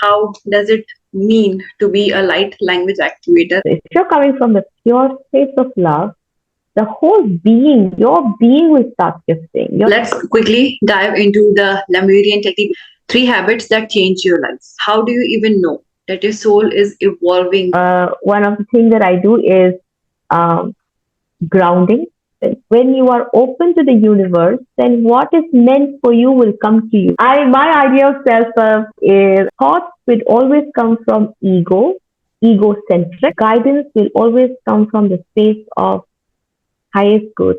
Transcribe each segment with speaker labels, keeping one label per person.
Speaker 1: how does it mean to be a light language activator?
Speaker 2: If you're coming from the pure space of love, the whole being, your being will start shifting.
Speaker 1: Let's quickly dive into the Lemurian technique. 3 habits that change your life. How do you even know that your soul is evolving?
Speaker 2: One of the things that I do is um, grounding. When you are open to the universe, then what is meant for you will come to you. My idea of self-love is thoughts will always come from egocentric. Guidance will always come from the space of highest good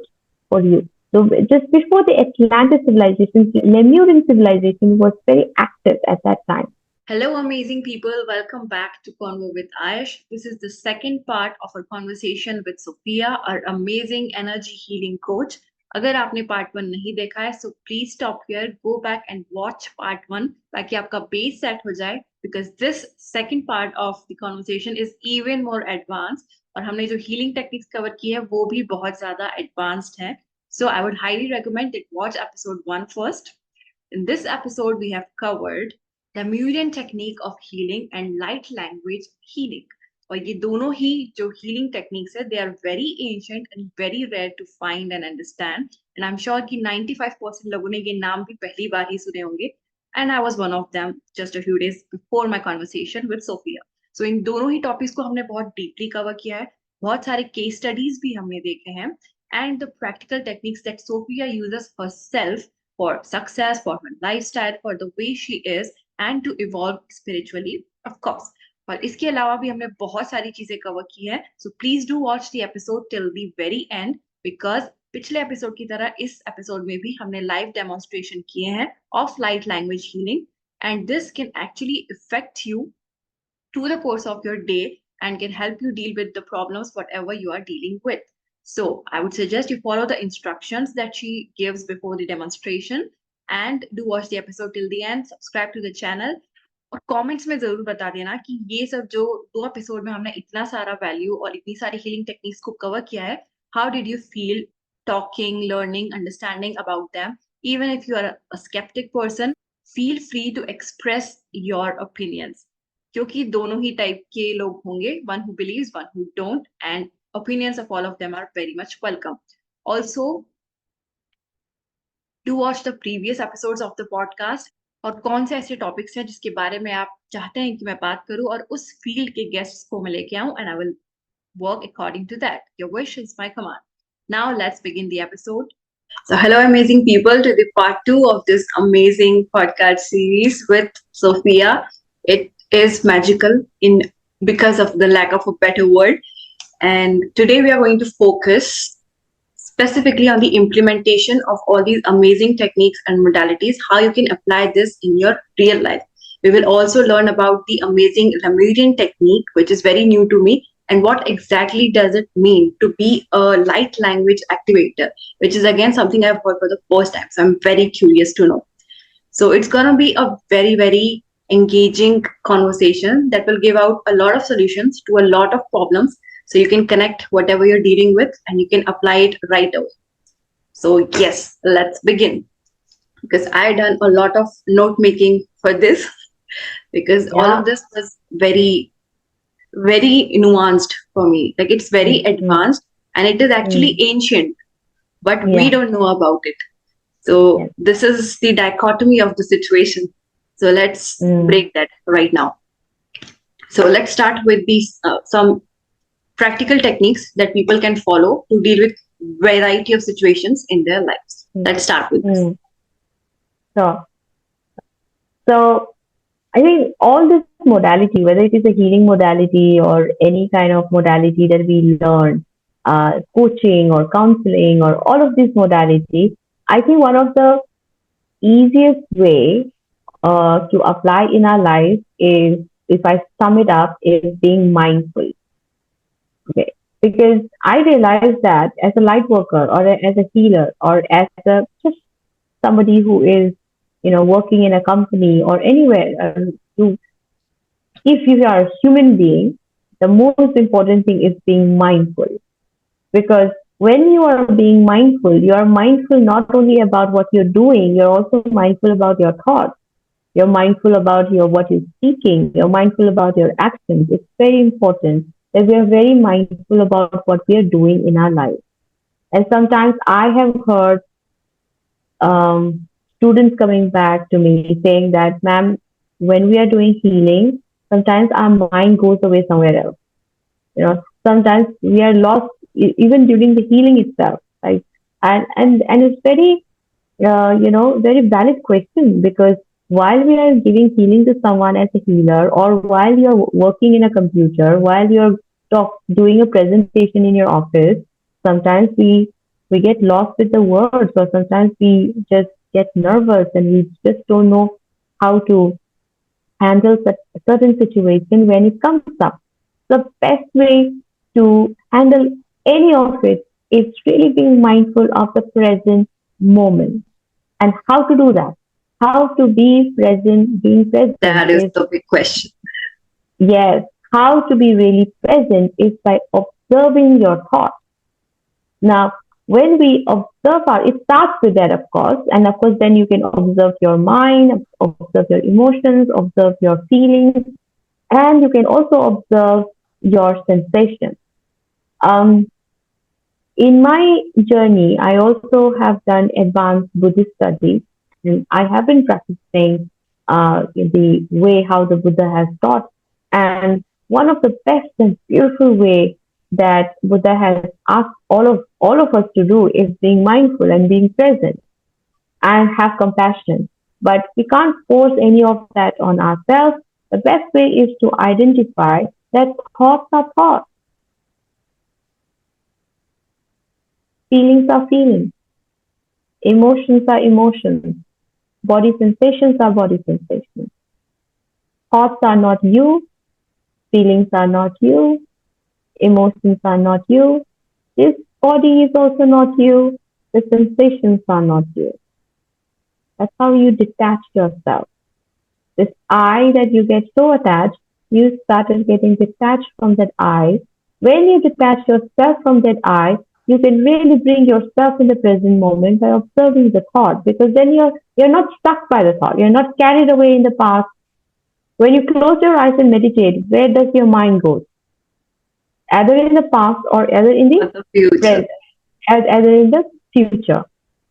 Speaker 2: for you. So just before the Atlantis civilization, the Lemurian civilization was very active at that time.
Speaker 1: Hello, amazing people. Welcome back to Convo with Ayush. This is the second part of our conversation with Sophia, our amazing energy healing coach. अगर आपने part 1 नहीं देखा है, so please stop here, go back and watch part 1 ताकि आपका base set हो जाए, because this second part of the conversation is even more advanced और हमने जो healing techniques cover की है वो भी बहुत ज़्यादा advanced है. So I would highly recommend that watch episode 1 first. In this episode, we have covered the Lemurian technique of healing and light language healing. और ये दोनों ही जो healing techniques है, they are very ancient and very rare to find and understand. And I'm sure कि 95% लोगों ने ये नाम भी पहली बार ही सुने होंगे. And I was one of them just a few days before my conversation with Sophia. So इन दोनों ही topics को हमने बहुत deeply cover किया है. बहुत सारे case studies भी हमने देखे हैं. And the practical techniques that Sophia uses herself for success, for her lifestyle, for the way she is, and to evolve spiritually, of course. और इसके अलावा भी हमने बहुत सारी चीजें कवर की है. So please do watch the episode till the very end, because पिछले एपिसोड की तरह इस एपिसोड में भी हमने लाइव डेमोन्स्ट्रेशन किए हैं of light language healing, and this can actually effect you to the course of your day and can help you deal with the problems whatever you are dealing with. So I would suggest you follow the instructions that she gives before the demonstration and do watch the episode till the end. Subscribe to the channel और comments में जरूर बता देना कि ये सब जो 2 episode में हमने इतना सारा वैल्यू और इतनी सारी हीलिंग टेक्निक्स को कवर किया है, how did you feel talking, learning, understanding about them. Even if you are a sceptic person, feel free to express your opinions, क्योंकि दोनों ही टाइप के लोग होंगे, one who believes, one who don't, and opinions of all of them are very much welcome. Also, do watch the previous episodes of the podcast. और कौन से ऐसे टॉपिक्स हैं जिसके बारे में आप चाहते हैं कि मैं बात करूं और उस फील्ड के गेस्ट्स को मैं लेके आऊं, and I will work according to that. Your wish is my command. Now let's begin the episode. So hello amazing people to the part 2 of this amazing podcast series with Sophia. It is magical in because of the lack of a better word. And today we are going to focus specifically on the implementation of all these amazing techniques and modalities, how you can apply this in your real life. We will also learn about the amazing Lumerian technique, which is very new to me, and what exactly does it mean to be a light language activator, which is again something I've heard for the first time. So I'm very curious to know. So it's going to be a very, very engaging conversation that will give out a lot of solutions to a lot of problems. So you can connect whatever you're dealing with and you can apply it right away. So yes, let's begin. Because I done a lot of note making for this because all of this was very, very nuanced for me. Like it's very advanced and it is actually ancient, but we don't know about it. So this is the dichotomy of the situation. So let's break that right now. So let's start with these some practical techniques that people can follow to deal with variety of situations in their lives. Let's start with this.
Speaker 2: So I think all this modality, whether it is a healing modality or any kind of modality that we learn, coaching or counseling or all of these modalities, I think one of the easiest way to apply in our life is, if I sum it up, is being mindful. Okay. Because I realize that as a light worker or as a healer or as just somebody who is, working in a company or anywhere, if you are a human being, the most important thing is being mindful. Because when you are being mindful, you are mindful not only about what you're doing, you're also mindful about your thoughts. You're mindful about what you're speaking. You're mindful about your actions. It's very important that we are very mindful about what we are doing in our life. And sometimes I have heard students coming back to me saying that, ma'am, when we are doing healing, sometimes our mind goes away somewhere else. Sometimes we are lost even during the healing itself. Right? And it's very very valid question, because while we are giving healing to someone as a healer, or while you're working in a computer, while you're doing a presentation in your office, sometimes we get lost with the words, or sometimes we just get nervous and we just don't know how to handle a certain situation when it comes up. The best way to handle any of it is really being mindful of the present moment. And how to do that? How to be present, being present
Speaker 1: That is
Speaker 2: is,
Speaker 1: the big question.
Speaker 2: yes, how to be really present is by observing your thoughts. Now, when we observe it starts with that, of course, and of course, then you can observe your mind, observe your emotions, observe your feelings, and you can also observe your sensations. Um, in my journey, I also have done advanced Buddhist studies, and I have been practicing the way how the Buddha has taught. And one of the best and beautiful way that Buddha has asked all of us to do is being mindful and being present and have compassion. But we can't force any of that on ourselves. The best way is to identify that thoughts are thoughts, feelings are feelings, emotions are emotions, body sensations are body sensations. Thoughts are not you, feelings are not you, emotions are not you. This body is also not you, the sensations are not you. That's how you detach yourself. This I that you get so attached, you started getting detached from that I. When you detach yourself from that I, you can really bring yourself in the present moment by observing the thought, because then you're not stuck by the thought. You're not carried away in the past. When you close your eyes and meditate, where does your mind go? Either in the past or either in the
Speaker 1: future.
Speaker 2: present, either in the future.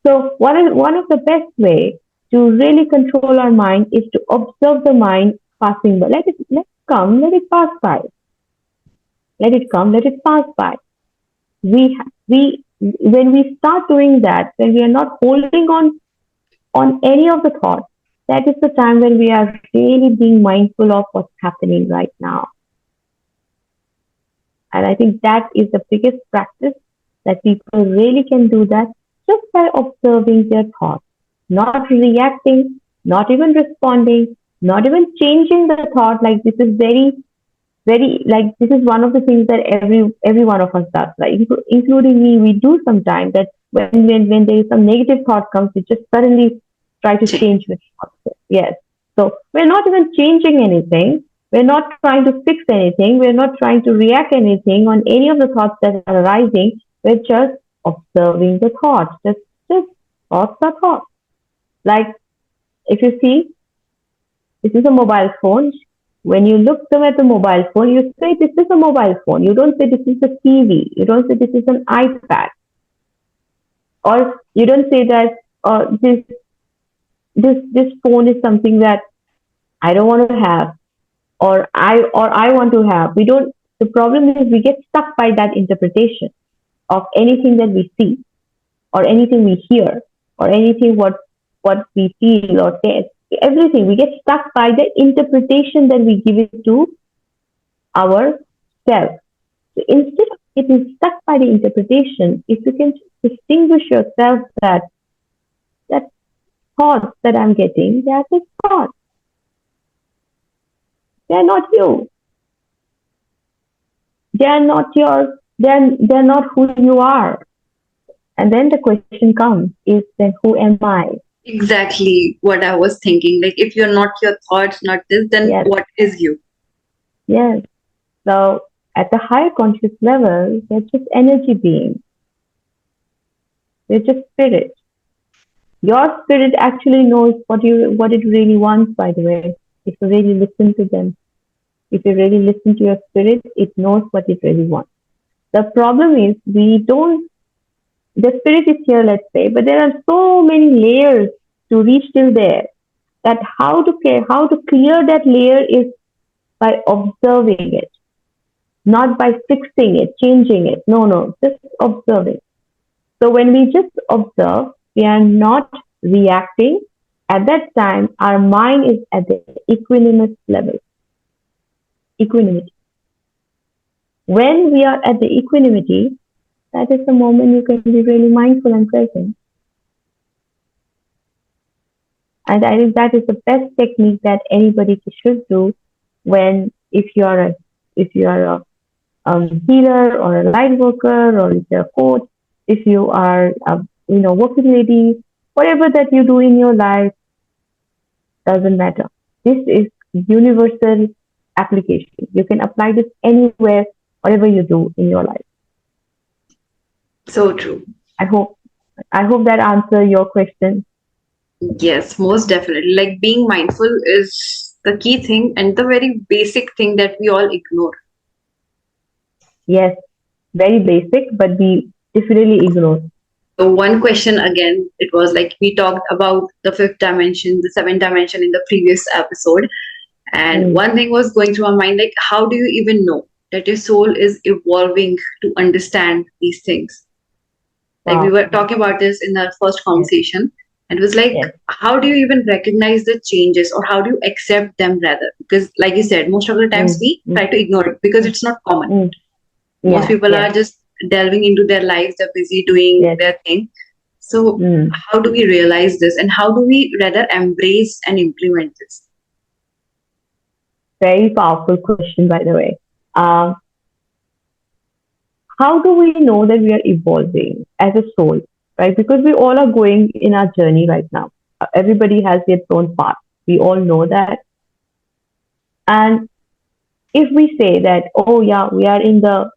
Speaker 2: So one of the best way to really control our mind is to observe the mind passing by. Let it come, let it pass by. Let it come, let it pass by. We when we start doing that, when we are not holding on any of the thoughts, that is the time when we are really being mindful of what's happening right now. And I think that is the biggest practice that people really can do, that just by observing their thoughts, not reacting, not even responding, not even changing the thought. Like this is very like this is one of the things that every one of us does, right? Including me, we do sometimes that when there is some negative thought comes, we just suddenly try to change the thought. Yes. So we're not even changing anything. We're not trying to fix anything. We're not trying to react anything on any of the thoughts that are arising. We're just observing the thoughts. Just thoughts are thoughts. Like if you see, this is a mobile phone. When you look them at the mobile phone, you say this is a mobile phone. You don't say this is a TV. You don't say this is an iPad. Or you don't say that this phone is something that I don't want to have, or I want to have. We don't. The problem is we get stuck by that interpretation of anything that we see, or anything we hear, or anything what we feel or taste. Everything we get stuck by the interpretation that we give it to ourselves. So instead of getting stuck by the interpretation, if you can distinguish yourself that thoughts that I'm getting, they are just thoughts. They are not you. They are not your. They're not who you are. And then the question comes: is then who am I?
Speaker 1: Exactly what I was thinking. Like if you're not your thoughts, not this, then
Speaker 2: Yes.
Speaker 1: what is you?
Speaker 2: Yes. So at the higher conscious level, they're just energy beings. They're just spirit. Your spirit actually knows what it really wants, by the way. If you really listen to them, if you really listen to your spirit, it knows what it really wants. The problem is we don't, the spirit is here, let's say, but there are so many layers to reach till there that how to clear that layer is by observing it, not by fixing it, changing it. No, just observing. So when we just observe, we are not reacting. At that time, our mind is at the equanimous level. Equanimity. When we are at the equanimity, that is the moment you can be really mindful and present. And I think that is the best technique that anybody should do when, if you are a healer or a light worker, or if you're a coach, if you are a working lady, whatever that you do in your life, doesn't matter. This is universal application. You can apply this anywhere, whatever you do in your life.
Speaker 1: So true.
Speaker 2: I hope that answers your question.
Speaker 1: Yes, most definitely. Like, being mindful is the key thing and the very basic thing that we all ignore.
Speaker 2: Yes, very basic, but we definitely ignore.
Speaker 1: So one question again, it was like we talked about the fifth dimension, the seventh dimension in the previous episode. And one thing was going through my mind, like, how do you even know that your soul is evolving to understand these things? Like, we were talking about this in our first conversation. And it was like, how do you even recognize the changes, or how do you accept them rather? Because like you said, most of the times we try to ignore it because it's not common. Most people are just delving into their lives, they're busy doing their thing. So how do we realize this, and how do we rather embrace and implement this?
Speaker 2: Very powerful question, by the way. How do we know that we are evolving as a soul, right? Because we all are going in our journey right now. Everybody has their own path. We all know that. And if we say that, oh yeah, we are in the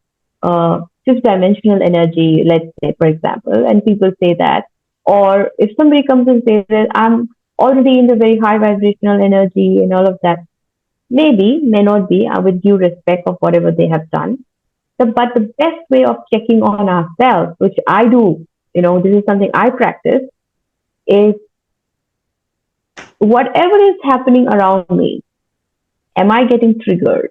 Speaker 2: fifth dimensional energy, let's say, for example, and people say that, or if somebody comes and says that I'm already in the very high vibrational energy and all of that, maybe, may not be, with due respect of whatever they have done. But the best way of checking on ourselves, which I do, this is something I practice, is whatever is happening around me, am I getting triggered?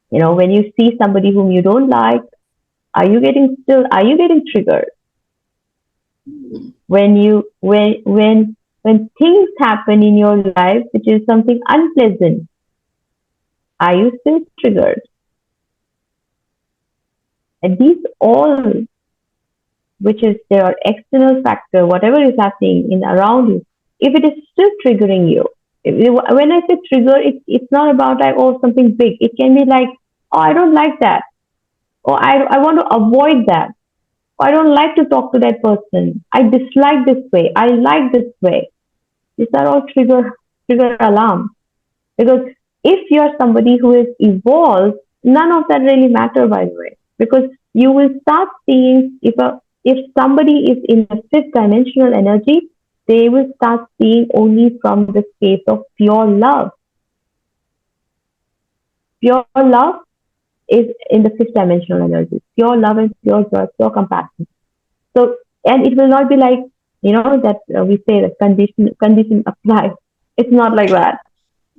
Speaker 2: When you see somebody whom you don't like, are you getting triggered? When things happen in your life, which is something unpleasant, are you still triggered? And these all, which is their external factor, whatever is happening around you, if it is still triggering you, when I say trigger, it's not about like, oh, something big. It can be like, oh, I don't like that. Or I want to avoid that. Or I don't like to talk to that person. I dislike this way. I like this way. These are all trigger alarms. Because if you are somebody who is evolved, none of that really matter, by the way. Because you will start seeing, if somebody is in a fifth dimensional energy, they will start seeing only from the space of pure love. Pure love is in the fifth dimensional energy. Pure love and pure joy, pure compassion. So, and it will not be like, that we say that condition applies. It's not like that.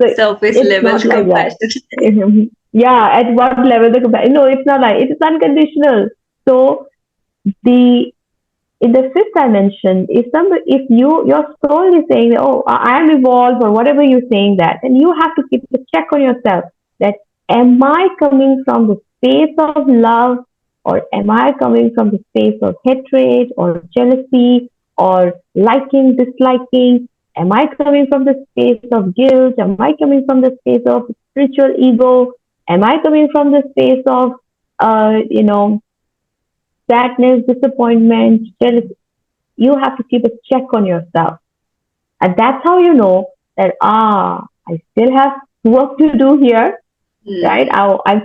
Speaker 2: So
Speaker 1: surface level compassion.
Speaker 2: Yeah, at what level the compassion? No, it's not like, it's unconditional. So in the fifth dimension, if your soul is saying, oh, I am evolved, or whatever you're saying that, then you have to keep a check on yourself that, am I coming from the space of love, or am I coming from the space of hatred or jealousy or liking, disliking? Am I coming from the space of guilt? Am I coming from the space of spiritual ego? Am I coming from the space of, sadness, disappointment, jealousy? You have to keep a check on yourself. And that's how you know that, I still have work to do here, right? I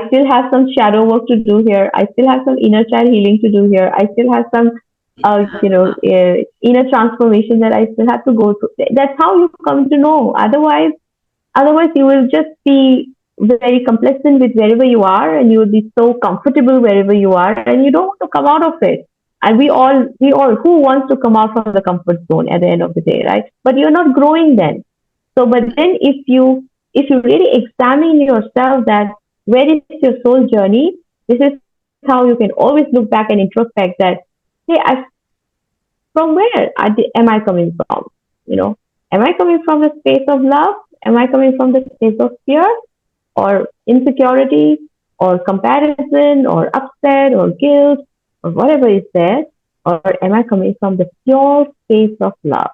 Speaker 2: still have some shadow work to do here. I still have some inner child healing to do here. I still have some inner transformation that I still have to go through. That's how you come to know. Otherwise you will just be very complacent with wherever you are, and you will be so comfortable wherever you are, and you don't want to come out of it. And we all, who wants to come out from the comfort zone at the end of the day, right? But you're not growing then. So, but then if you really examine yourself, that where is your soul journey, this is how you can always look back and introspect that, hey, from where am I coming from? You know, am I coming from the space of love? Am I coming from the space of fear or insecurity or comparison or upset or guilt or whatever is there? Or am I coming from the pure space of love?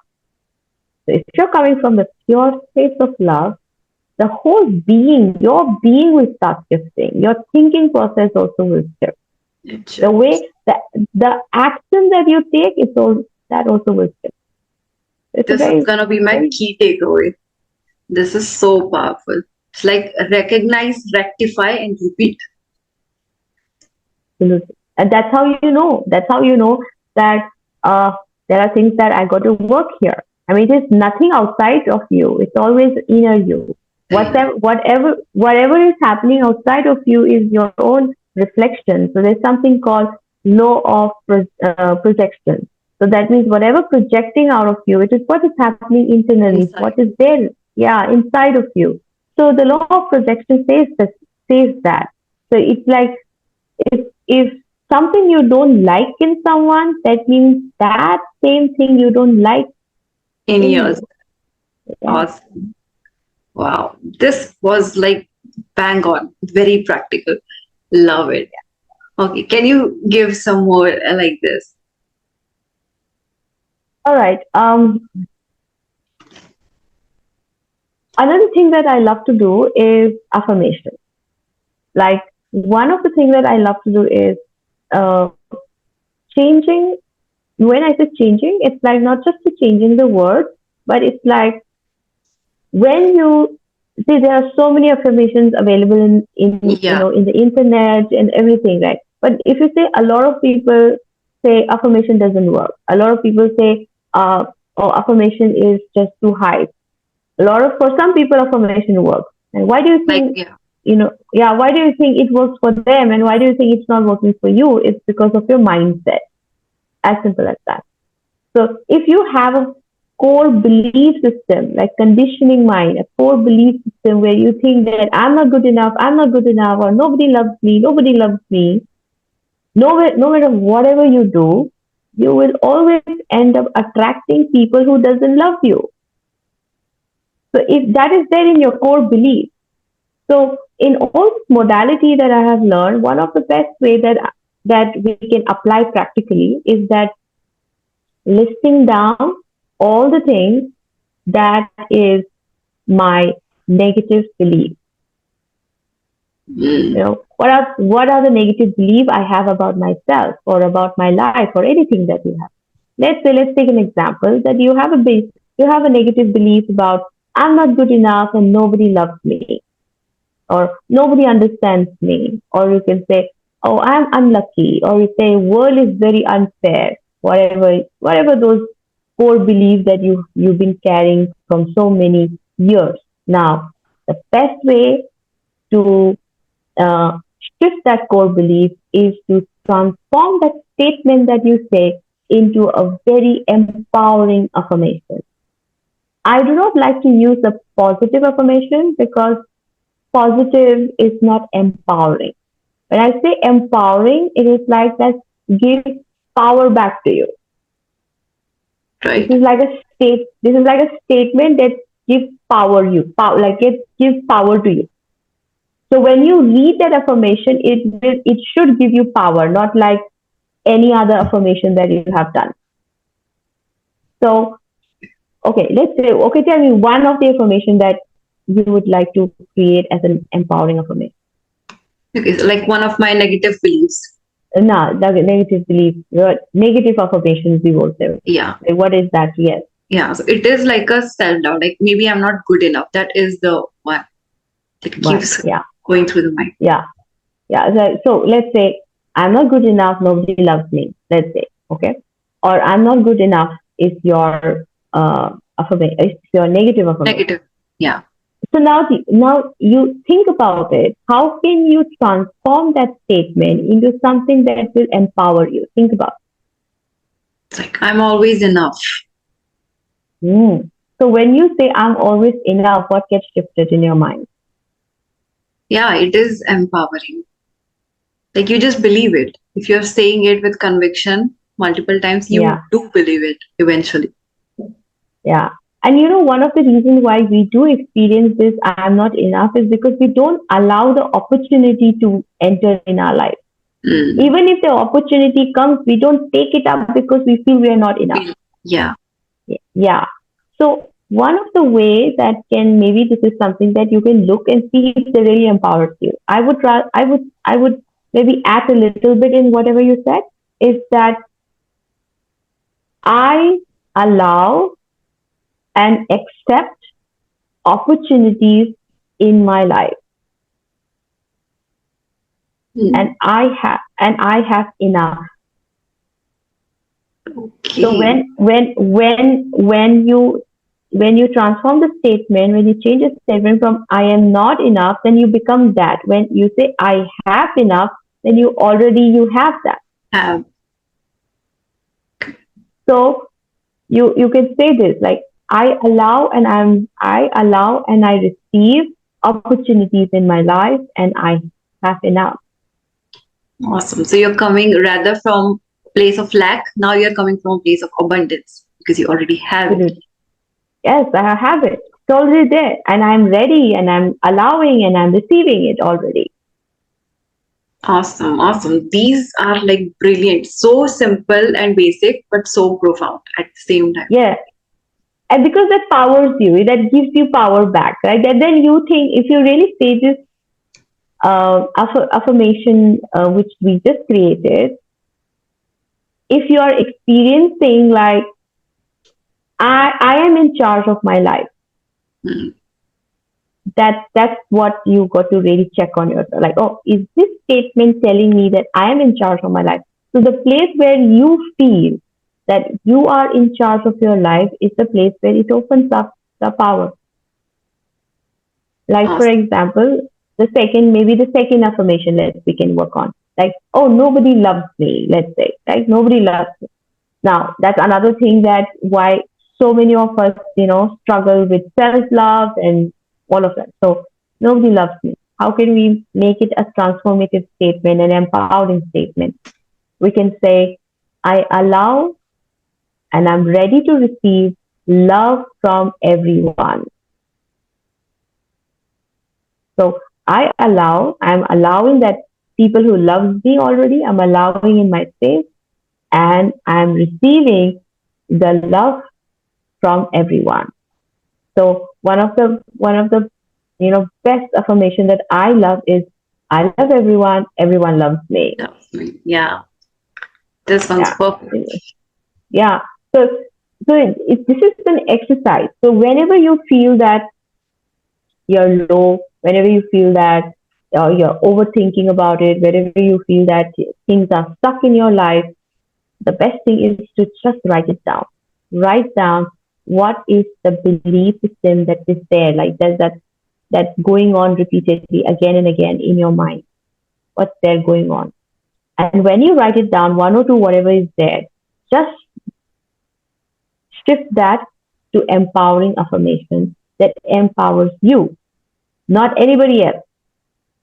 Speaker 2: So if you're coming from the pure space of love, the whole being, your being will start shifting. Your thinking process also will shift. The way that the action that you take, that also will shift.
Speaker 1: This is gonna be my key takeaway. This is so powerful. It's like recognize, rectify, and repeat.
Speaker 2: Absolutely. And that's how you know. That's how you know that there are things that I got to work here. I mean, it is nothing outside of you. It's always inner you. Whatever is happening outside of you is your own reflection. So there's something called law of projection. So that means whatever projecting out of you, it is what is happening internally,
Speaker 1: Inside.
Speaker 2: what is there, inside of you. So the law of projection says that. So it's like if something you don't like in someone, that means that same thing you don't like
Speaker 1: in yours.
Speaker 2: Yeah.
Speaker 1: Awesome. Wow. This was like bang on, very practical. Love it. Okay. Can you give some more like this?
Speaker 2: All right. Another thing that I love to do is affirmation. Like one of the things that I love to do is changing. When I say changing, it's like not just changing the word, but it's like when you see there are so many affirmations available in in the internet and everything, right? But if you say, a lot of people say affirmation doesn't work. A lot of people say, affirmation is just too high. For some people, affirmation works. And why do you think? Why do you think it works for them, and why do you think it's not working for you? It's because of your mindset. As simple as that. So if you have a core belief system, like conditioning mind, a core belief system where you think that I'm not good enough, or nobody loves me, no matter whatever you do, you will always end up attracting people who doesn't love you. So if that is there in your core belief, so in all modality that I have learned, one of the best way that we can apply practically is that listing down all the things that is my negative belief. What are the negative beliefs I have about myself or about my life or anything that you have? Let's take an example that you have a negative belief about, I'm not good enough and nobody loves me, or nobody understands me, or you can say, oh, I'm unlucky, or you say world is very unfair, whatever those core beliefs that you've been carrying from so many years. Now, the best way to shift that core belief is to transform that statement that you say into a very empowering affirmation. I do not like to use a positive affirmation because positive is not empowering. When I say empowering, it is like that gives power back to you.
Speaker 1: Right.
Speaker 2: This is like a statement that gives gives power to you. So when you read that affirmation, it should give you power, not like any other affirmation that you have done. So, tell me one of the affirmation that you would like to create as an empowering affirmation.
Speaker 1: Okay, so like one of my negative beliefs.
Speaker 2: No, the negative belief, negative affirmations we will say.
Speaker 1: Yeah.
Speaker 2: Like, what is that? Yes.
Speaker 1: Yeah, so it is like a self-doubt, like maybe I'm not good enough. That is the one that keeps going through the mind.
Speaker 2: Yeah. So let's say I'm not good enough, nobody loves me. Let's say, okay. or I'm not good enough is your affirmation, is your negative affirmation.
Speaker 1: Negative. Yeah.
Speaker 2: So now you think about it. How can you transform that statement into something that will empower you? Think about
Speaker 1: It's like, I'm always enough.
Speaker 2: it. So when you say I'm always enough, what gets shifted in your mind?
Speaker 1: Yeah, it is empowering. Like you just believe it. If you're saying it with conviction multiple times, you
Speaker 2: Yeah.
Speaker 1: do believe it eventually.
Speaker 2: Yeah. And one of the reasons why we do experience this I'm not enough is because we don't allow the opportunity to enter in our life. Even if the opportunity comes, we don't take it up because we feel we are not enough.
Speaker 1: Yeah.
Speaker 2: Yeah. So one of the ways that maybe this is something that you can look and see if they really empowers you. I would maybe add a little bit in whatever you said, is that I allow and accept opportunities in my life. And I have enough.
Speaker 1: Okay.
Speaker 2: So when you transform the statement, when you change the statement from I am not enough, then you become that. When you say I have enough, then you have that.
Speaker 1: Have.
Speaker 2: So you can say this like I allow and I receive opportunities in my life, and I have enough.
Speaker 1: Awesome. So you're coming rather from a place of lack. Now you're coming from a place of abundance because you already have it.
Speaker 2: Yes, I have it. It's already there, and I'm ready, and I'm allowing, and I'm receiving it already.
Speaker 1: Awesome. Awesome. These are like brilliant. So simple and basic, but so profound at the same time.
Speaker 2: Yeah. And because that powers you, that gives you power back, right? And then you think, if you really say this affirmation which we just created, if you are experiencing like, I am in charge of my life, that's what you got to really check on yourself. Like, oh, is this statement telling me that I am in charge of my life? So the place where you feel that you are in charge of your life is the place where it opens up the power. Like, for example, the second affirmation we can work on. Like, oh, nobody loves me, let's say, right? Nobody loves me. Now, that's another thing that why so many of us, struggle with self-love and all of that. So, nobody loves me. How can we make it a transformative statement, an empowering statement? We can say, I allow and I'm ready to receive love from everyone. So I'm allowing that people who love me already, I'm allowing in my space, and I'm receiving the love from everyone. So one of the best affirmation that I love is I love everyone, everyone loves me.
Speaker 1: Yeah. This one's perfect.
Speaker 2: Yeah. So this is an exercise. So whenever you feel that you're low, whenever you feel that you're overthinking about it, whenever you feel that things are stuck in your life, the best thing is to just write it down. Write down what is the belief system that is there, like that's going on repeatedly again and again in your mind. What's there going on? And when you write it down, one or two, whatever is there, just shift that to empowering affirmations that empowers you, not anybody else,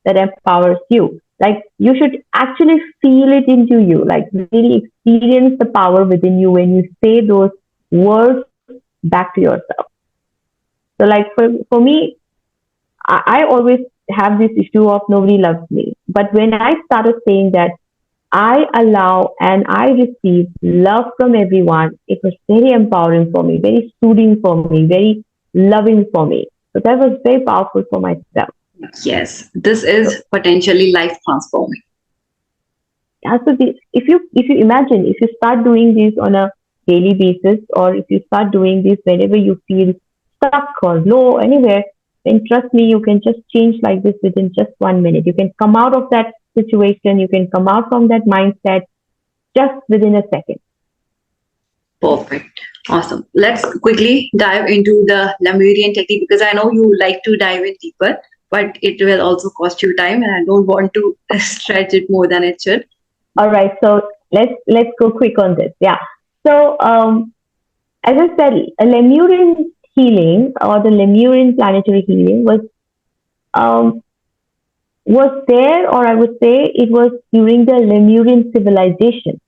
Speaker 2: that empowers you. Like you should actually feel it into you, like really experience the power within you when you say those words back to yourself. So like for me, I always have this issue of nobody loves me. But when I started saying that I allow and I receive love from everyone, it was very empowering for me, very soothing for me, very loving for me. So that was very powerful for myself.
Speaker 1: Yes, this is potentially life transforming.
Speaker 2: Yeah, so if you imagine, if you start doing this on a daily basis, or if you start doing this whenever you feel stuck or low anywhere, then trust me, you can just change like this within just 1 minute. You can come out of that situation, you can come out from that mindset just within a second.
Speaker 1: Awesome. Let's quickly dive into the Lemurian technique because I know you like to dive in deeper, but it will also cost you time, and I don't want to stretch it more than it should.
Speaker 2: All right, so let's go quick on this. Yeah. So as I said, a Lemurian healing or the Lemurian planetary healing um, was there, or I would say it was during the Lemurian civilization,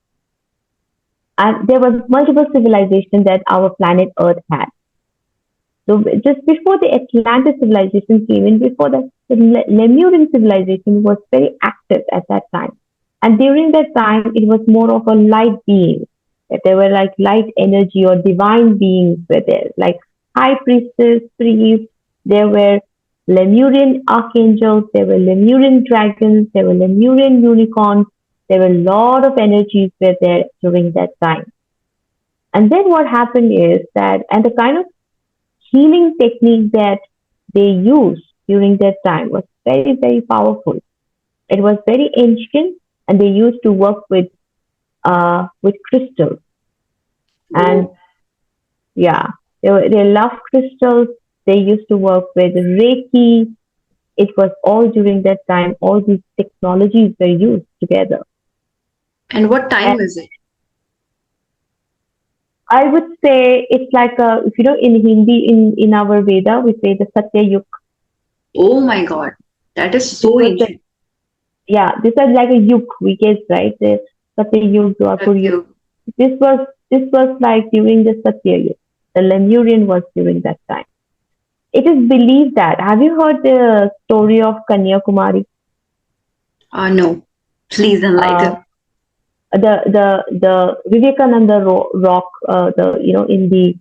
Speaker 2: and there was multiple civilizations that our planet Earth had. So just before the Atlantis civilization came in, before that, the Lemurian civilization was very active at that time. And during that time, it was more of a light being. That there were like light energy or divine beings were there, like high priestess, priests. There were Lemurian archangels, there were Lemurian dragons, there were Lemurian unicorns. There were a lot of energies were there during that time. And then what happened is that, and the kind of healing technique that they used during that time was very, very powerful. It was very ancient, and they used to work with crystals. And yeah, they love crystals. They used to work with Reiki. It was all during that time. All these technologies were used together.
Speaker 1: And what time is it?
Speaker 2: I would say it's like if you know in Hindi in our Veda we say the Satya Yug.
Speaker 1: Oh my God, that is so ancient.
Speaker 2: Yeah, this is like a yug we get, right? The Satya Yug, Dwapar Yug. This was like during the Satya Yug. The Lemurian was during that time. It is believed that. Have you heard the story of Kanyakumari?
Speaker 1: No, please enlighten.
Speaker 2: The Vivekananda rock, in the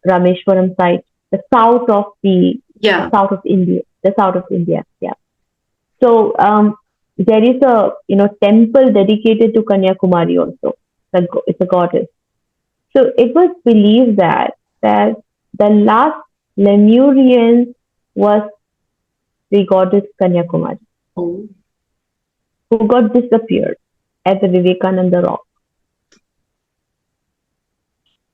Speaker 2: Rameshwaram side, the south of India, yeah. So there is a temple dedicated to Kanyakumari also. It's a goddess. So it was believed that the last Lemurian was the goddess Kanyakumari, who got disappeared at the Vivekananda rock.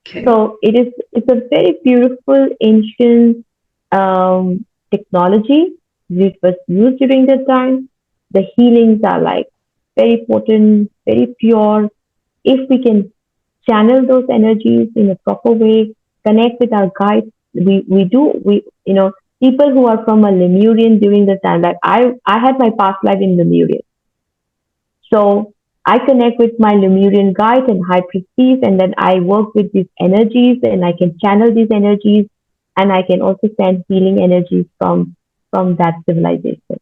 Speaker 1: Okay.
Speaker 2: So it's a very beautiful ancient technology which was used during that time. The healings are like very potent, very pure. If we can channel those energies in a proper way, connect with our guides, people who are from a Lemurian during the time, like I had my past life in Lemurian. So I connect with my Lemurian guide and high priestess, and then I work with these energies, and I can channel these energies, and I can also send healing energies from that civilization.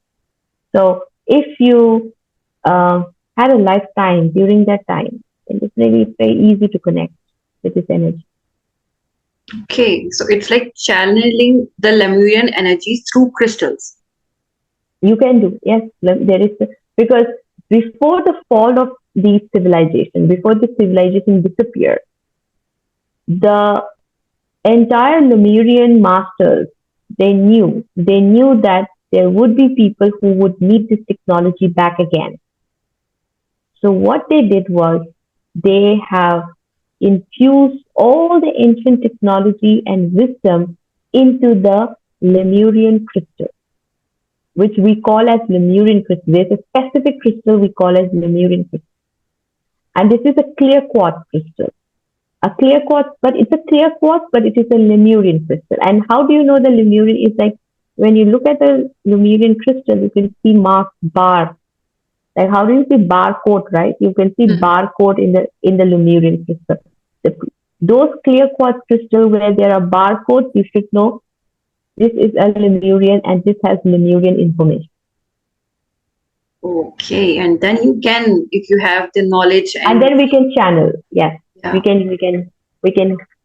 Speaker 2: So if you had a lifetime during that time, then it's very easy to connect with this energy.
Speaker 1: Okay, so it's like channeling the Lemurian energies through crystals.
Speaker 2: You can do, yes. There is because before the fall of these civilizations, before the civilization disappeared, the entire Lemurian masters, they knew that there would be people who would need this technology back again. So what they did was they have infused all the ancient technology and wisdom into the Lemurian crystal, which we call as Lemurian crystal. There's a specific crystal we call as Lemurian crystal. And this is a clear quartz crystal. But it's a clear quartz, but it is a Lemurian crystal. And how do you know the Lemurian is like, when you look at the Lumerian crystal, you can see marked bar. Like how do you see barcode, right? You can see barcode in the Lumerian crystal. Those clear quartz crystal where there are barcodes, you should know this is a Lemurian and this has Lemurian information.
Speaker 1: Okay, and then you can, if you have the knowledge,
Speaker 2: and then we can channel. Yes, yeah. we can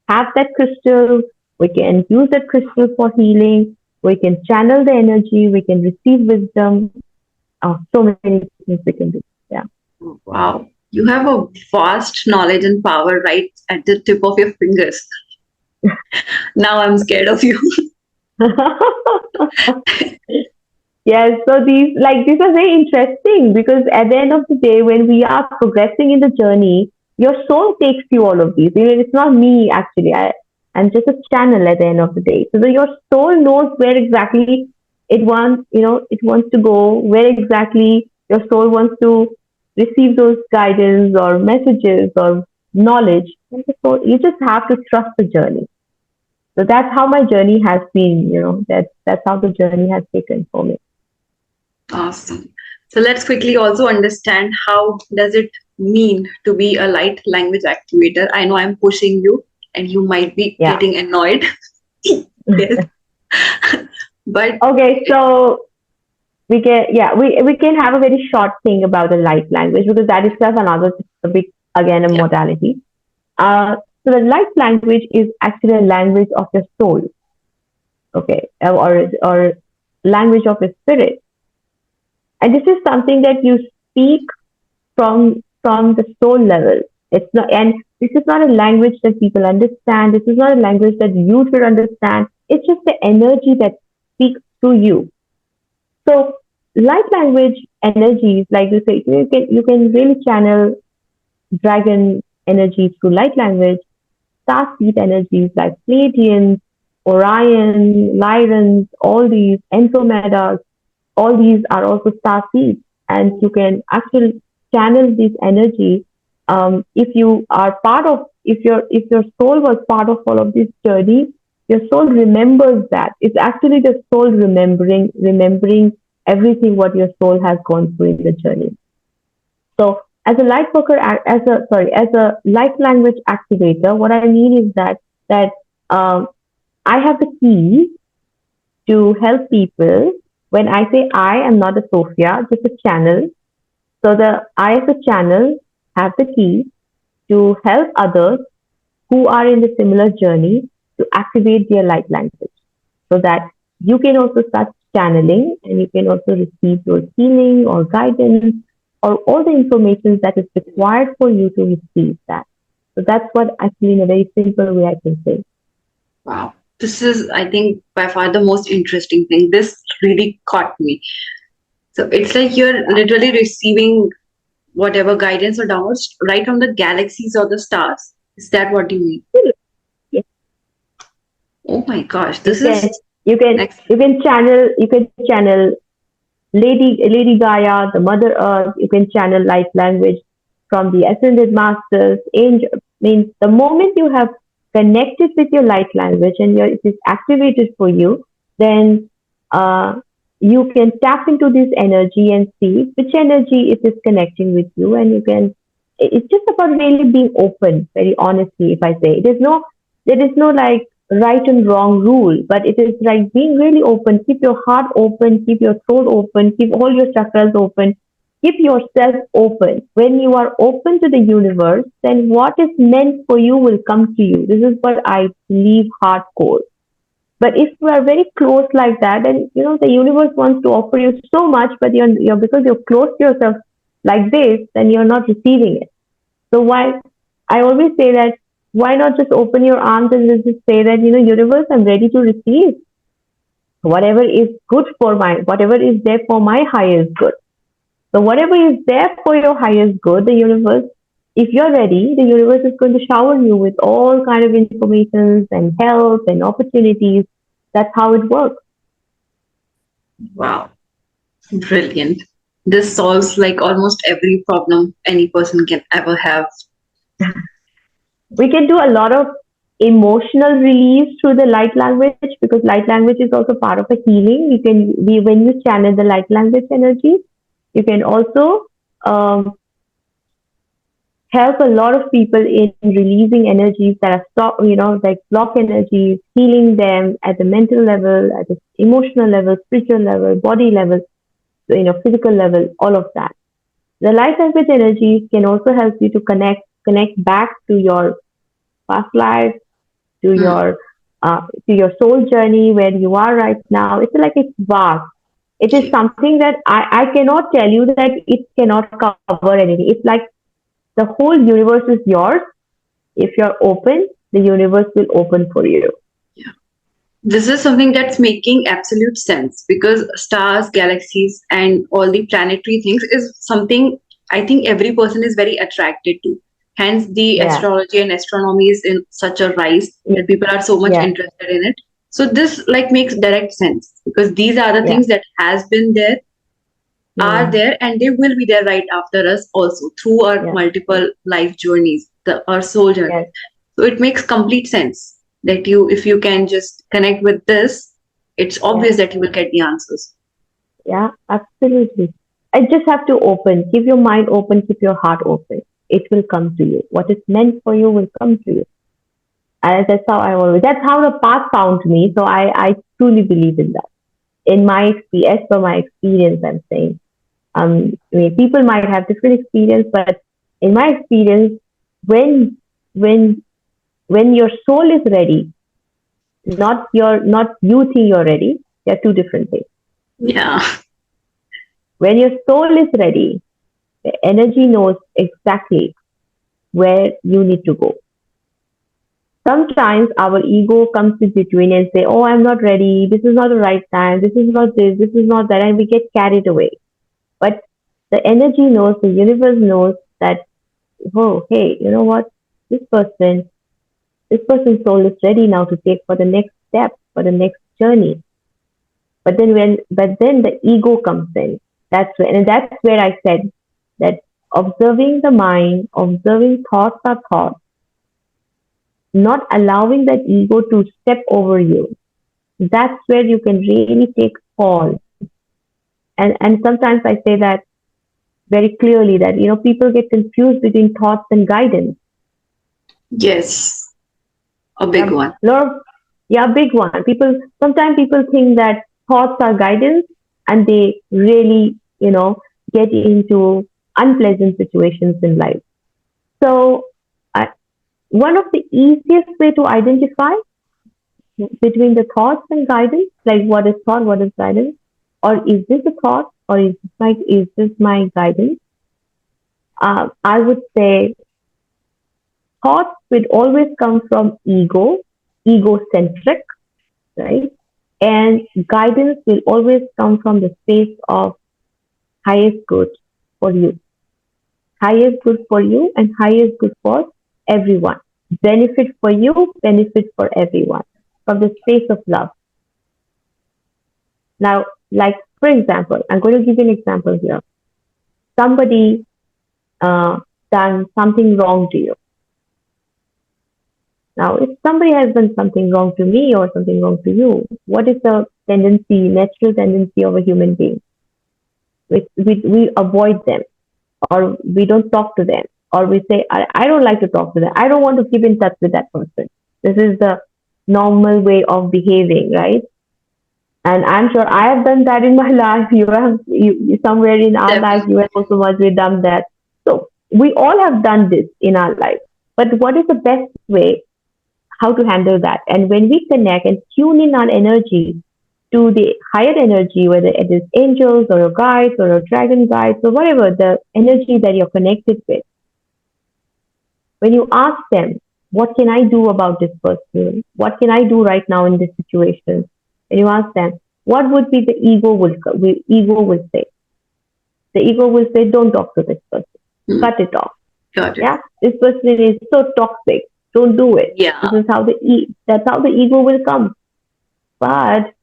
Speaker 2: have that crystal. We can use that crystal for healing. We can channel the energy. We can receive wisdom. So many things we can do. Yeah.
Speaker 1: Wow, you have a vast knowledge and power right at the tip of your fingers. Now I'm scared of you.
Speaker 2: Yes, so these are very interesting because at the end of the day, when we are progressing in the journey, your soul takes you all of these. It's not me actually. I'm just a channel at the end of the day. So your soul knows where exactly it wants to go, where exactly your soul wants to receive those guidance or messages or knowledge. And so you just have to trust the journey. So that's how my journey has been, that's how the journey has taken for me.
Speaker 1: Awesome. So let's quickly also understand, how does it mean to be a light language activator? I know I'm pushing you and you might be getting annoyed. Yes. But
Speaker 2: okay, so we can have a very short thing about the light language, because that is just another big, again, a modality. So the light language is actually a language of your soul, okay, or language of your spirit, and this is something that you speak from the soul level. It's not, and this is not a language that people understand. This is not a language that you should understand. It's just the energy that speaks through you. So light language energies, like you say, you can really channel dragon energy through light language, starseed energies like Pleiadians, Orion, Lyrans, all these Andromedas, all these are also starseeds, and you can actually channel this energy. If you are part of, if your soul was part of all of this journey, your soul remembers that. It's actually the soul remembering everything what your soul has gone through in the journey. So as a light worker, as a light language activator, what I mean is that I have the key to help people. When I say I am not a Sophia, just a channel. So I as a channel have the key to help others who are in the similar journey to activate their light language, so that you can also start channeling and you can also receive your healing or guidance or all the information that is required for you to receive that. So that's what actually, in a very simple way, I can say.
Speaker 1: Wow. This is, I think, by far the most interesting thing. This really caught me. So it's like you're literally receiving whatever guidance or downloads right from the galaxies or the stars. Is that what you mean?
Speaker 2: Yes.
Speaker 1: Oh my gosh,
Speaker 2: you can channel Lady Gaia, the Mother Earth. You can channel light language from the ascended masters, angel. Means the moment you have connected with your light language and it is activated for you, then you can tap into this energy and see which energy it is connecting with you, and it's just about really being open, very honestly, if I say. There is no like right and wrong rule, but it is like being really open. Keep your heart open, keep your soul open, keep all your chakras open, keep yourself open. When you are open to the universe, then what is meant for you will come to you. This is what I believe hardcore. But if you are very close like that, then the universe wants to offer you so much, but you're because you're close to yourself like this, then you're not receiving it. So why I always say that, why not just open your arms and just say that, universe, I'm ready to receive whatever is whatever is there for my highest good. So whatever is there for your highest good, the universe, if you're ready, the universe is going to shower you with all kind of informations and help and opportunities. That's how it works.
Speaker 1: Wow. Brilliant. This solves like almost every problem any person can ever have.
Speaker 2: We can do a lot of emotional release through the light language, because light language is also part of a healing. When you channel the light language energy, you can also help a lot of people in releasing energies that are stuck, like block energies, healing them at the mental level, at the emotional level, spiritual level, body level, physical level, all of that. The light language energies can also help you to connect back to your past life, to your soul journey, where you are right now. It's vast. It is something that I cannot tell you that it cannot cover anything. It's like the whole universe is yours. If you're open, the universe will open for you.
Speaker 1: Yeah. This is something that's making absolute sense, because stars, galaxies, and all the planetary things is something I think every person is very attracted to. Hence, the
Speaker 2: Yeah.
Speaker 1: astrology and astronomy is in such a rise that people are so much
Speaker 2: Yeah.
Speaker 1: interested in it. So this like makes direct sense because these are the
Speaker 2: Yeah.
Speaker 1: things that has been there, are
Speaker 2: Hmm.
Speaker 1: there, and they will be there right after us also through our
Speaker 2: Yeah.
Speaker 1: multiple life journeys, our soul journey.
Speaker 2: Yes.
Speaker 1: So it makes complete sense that if you can just connect with this, it's
Speaker 2: Yeah.
Speaker 1: obvious that you will get the answers.
Speaker 2: Yeah. Absolutely. I just have to open. Keep your mind open. Keep your heart open. It will come to you. What is meant for you will come to you. And that's how I always. That's how the path found me. So I truly believe in that. In my experience, as per my experience, I'm saying. I mean, people might have different experience, but in my experience, when when when your soul is ready, not you think you're ready, they're two different things.
Speaker 1: Yeah.
Speaker 2: When your soul is ready, the energy knows exactly where you need to go. Sometimes our ego comes in between and say, "Oh, I'm not ready. This is not the right time. This is not this. This is not that," and we get carried away. But the energy knows, the universe knows that, oh, hey, you know what? This person, this person's soul is ready now to take for the next step, for the next journey. But then the ego comes in. And that's where I said that observing the mind, observing thoughts are thoughts, not allowing that ego to step over you. That's where you can really take fall. And sometimes I say that very clearly that people get confused between thoughts and guidance.
Speaker 1: Yes. A big
Speaker 2: Yeah,
Speaker 1: one.
Speaker 2: lot of, yeah, big one. Sometimes people think that thoughts are guidance, and they really, get into unpleasant situations in life. So, one of the easiest way to identify between the thoughts and guidance, like what is thought, what is guidance, or is this a thought, or is this my guidance? I would say thoughts will always come from egocentric, right? And guidance will always come from the space of highest good for you, highest good for you, and highest good for everyone. Benefit for you, benefit for everyone, from the space of love. Now, like for example, I'm going to give you an example here. Somebody uh, done something wrong to you. Now, if somebody has done something wrong to me or something wrong to you, what is the natural tendency of a human being? We avoid them, or we don't talk to them, or we say, I don't like to talk to them. I don't want to keep in touch with that person. This is the normal way of behaving, right? And I'm sure I have done that in my life. Somewhere in our life, you
Speaker 1: Definitely.
Speaker 2: have also must have done that. So we all have done this in our life. But what is the best way how to handle that? And when we connect and tune in our energy to the higher energy, whether it is angels or your guides or your dragon guides or whatever the energy that you're connected with, when you ask them, what can I do about this person? What can I do right now in this situation? And you ask them, what would be the ego will say? The ego will say, don't talk to this person.
Speaker 1: Hmm.
Speaker 2: Cut it off.
Speaker 1: Got it.
Speaker 2: Yeah, this person is so toxic. Don't do it.
Speaker 1: Yeah.
Speaker 2: This is that's how the ego will come. But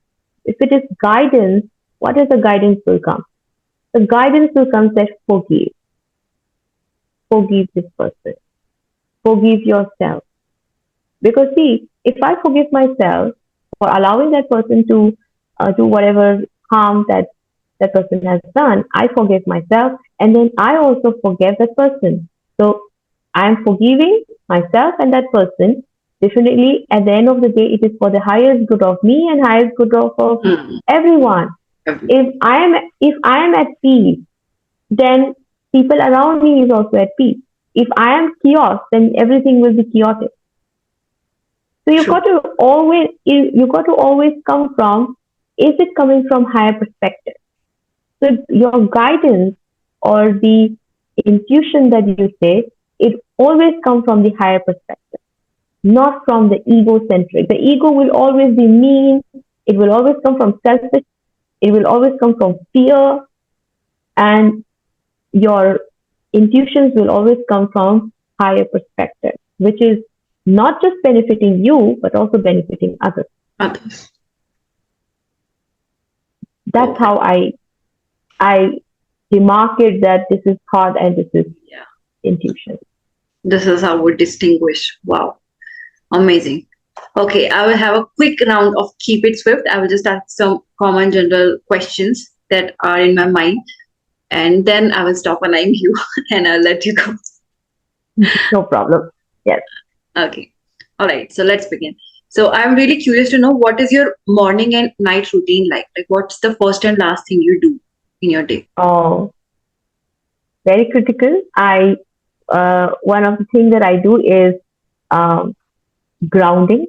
Speaker 2: if it is guidance, what is the guidance will come? The guidance will come that forgive this person, forgive yourself. Because see, if I forgive myself for allowing that person to do whatever harm that person has done, I forgive myself, and then I also forgive that person. So I am forgiving myself and that person. Definitely, at the end of the day, it is for the highest good of me and highest good of
Speaker 1: Hmm.
Speaker 2: everyone. If I am at peace, then people around me is also at peace. If I am chaos, then everything will be chaotic. So
Speaker 1: True.
Speaker 2: you got to always come from, is it coming from higher perspective? So your guidance or the intuition that you say, it always comes from the higher perspective, not from the egocentric. The ego will always be mean. It will always come from selfish. It will always come from fear, and your intuitions will always come from higher perspective, which is not just benefiting you, but also benefiting others.
Speaker 1: Others.
Speaker 2: That's
Speaker 1: Okay.
Speaker 2: how I demarcate that this is thought and this is
Speaker 1: Yeah.
Speaker 2: intuition.
Speaker 1: This is how we distinguish. Wow. Amazing. Okay, I will have a quick round of keep it swift. I will just ask some common general questions that are in my mind, and then I will stop annoying you and I'll let you go.
Speaker 2: No problem. Yes.
Speaker 1: Okay. All right. So let's begin. So I'm really curious to know, what is your morning and night routine like? Like, what's the first and last thing you do in your day?
Speaker 2: Oh, very critical. One of the things that I do is um, grounding.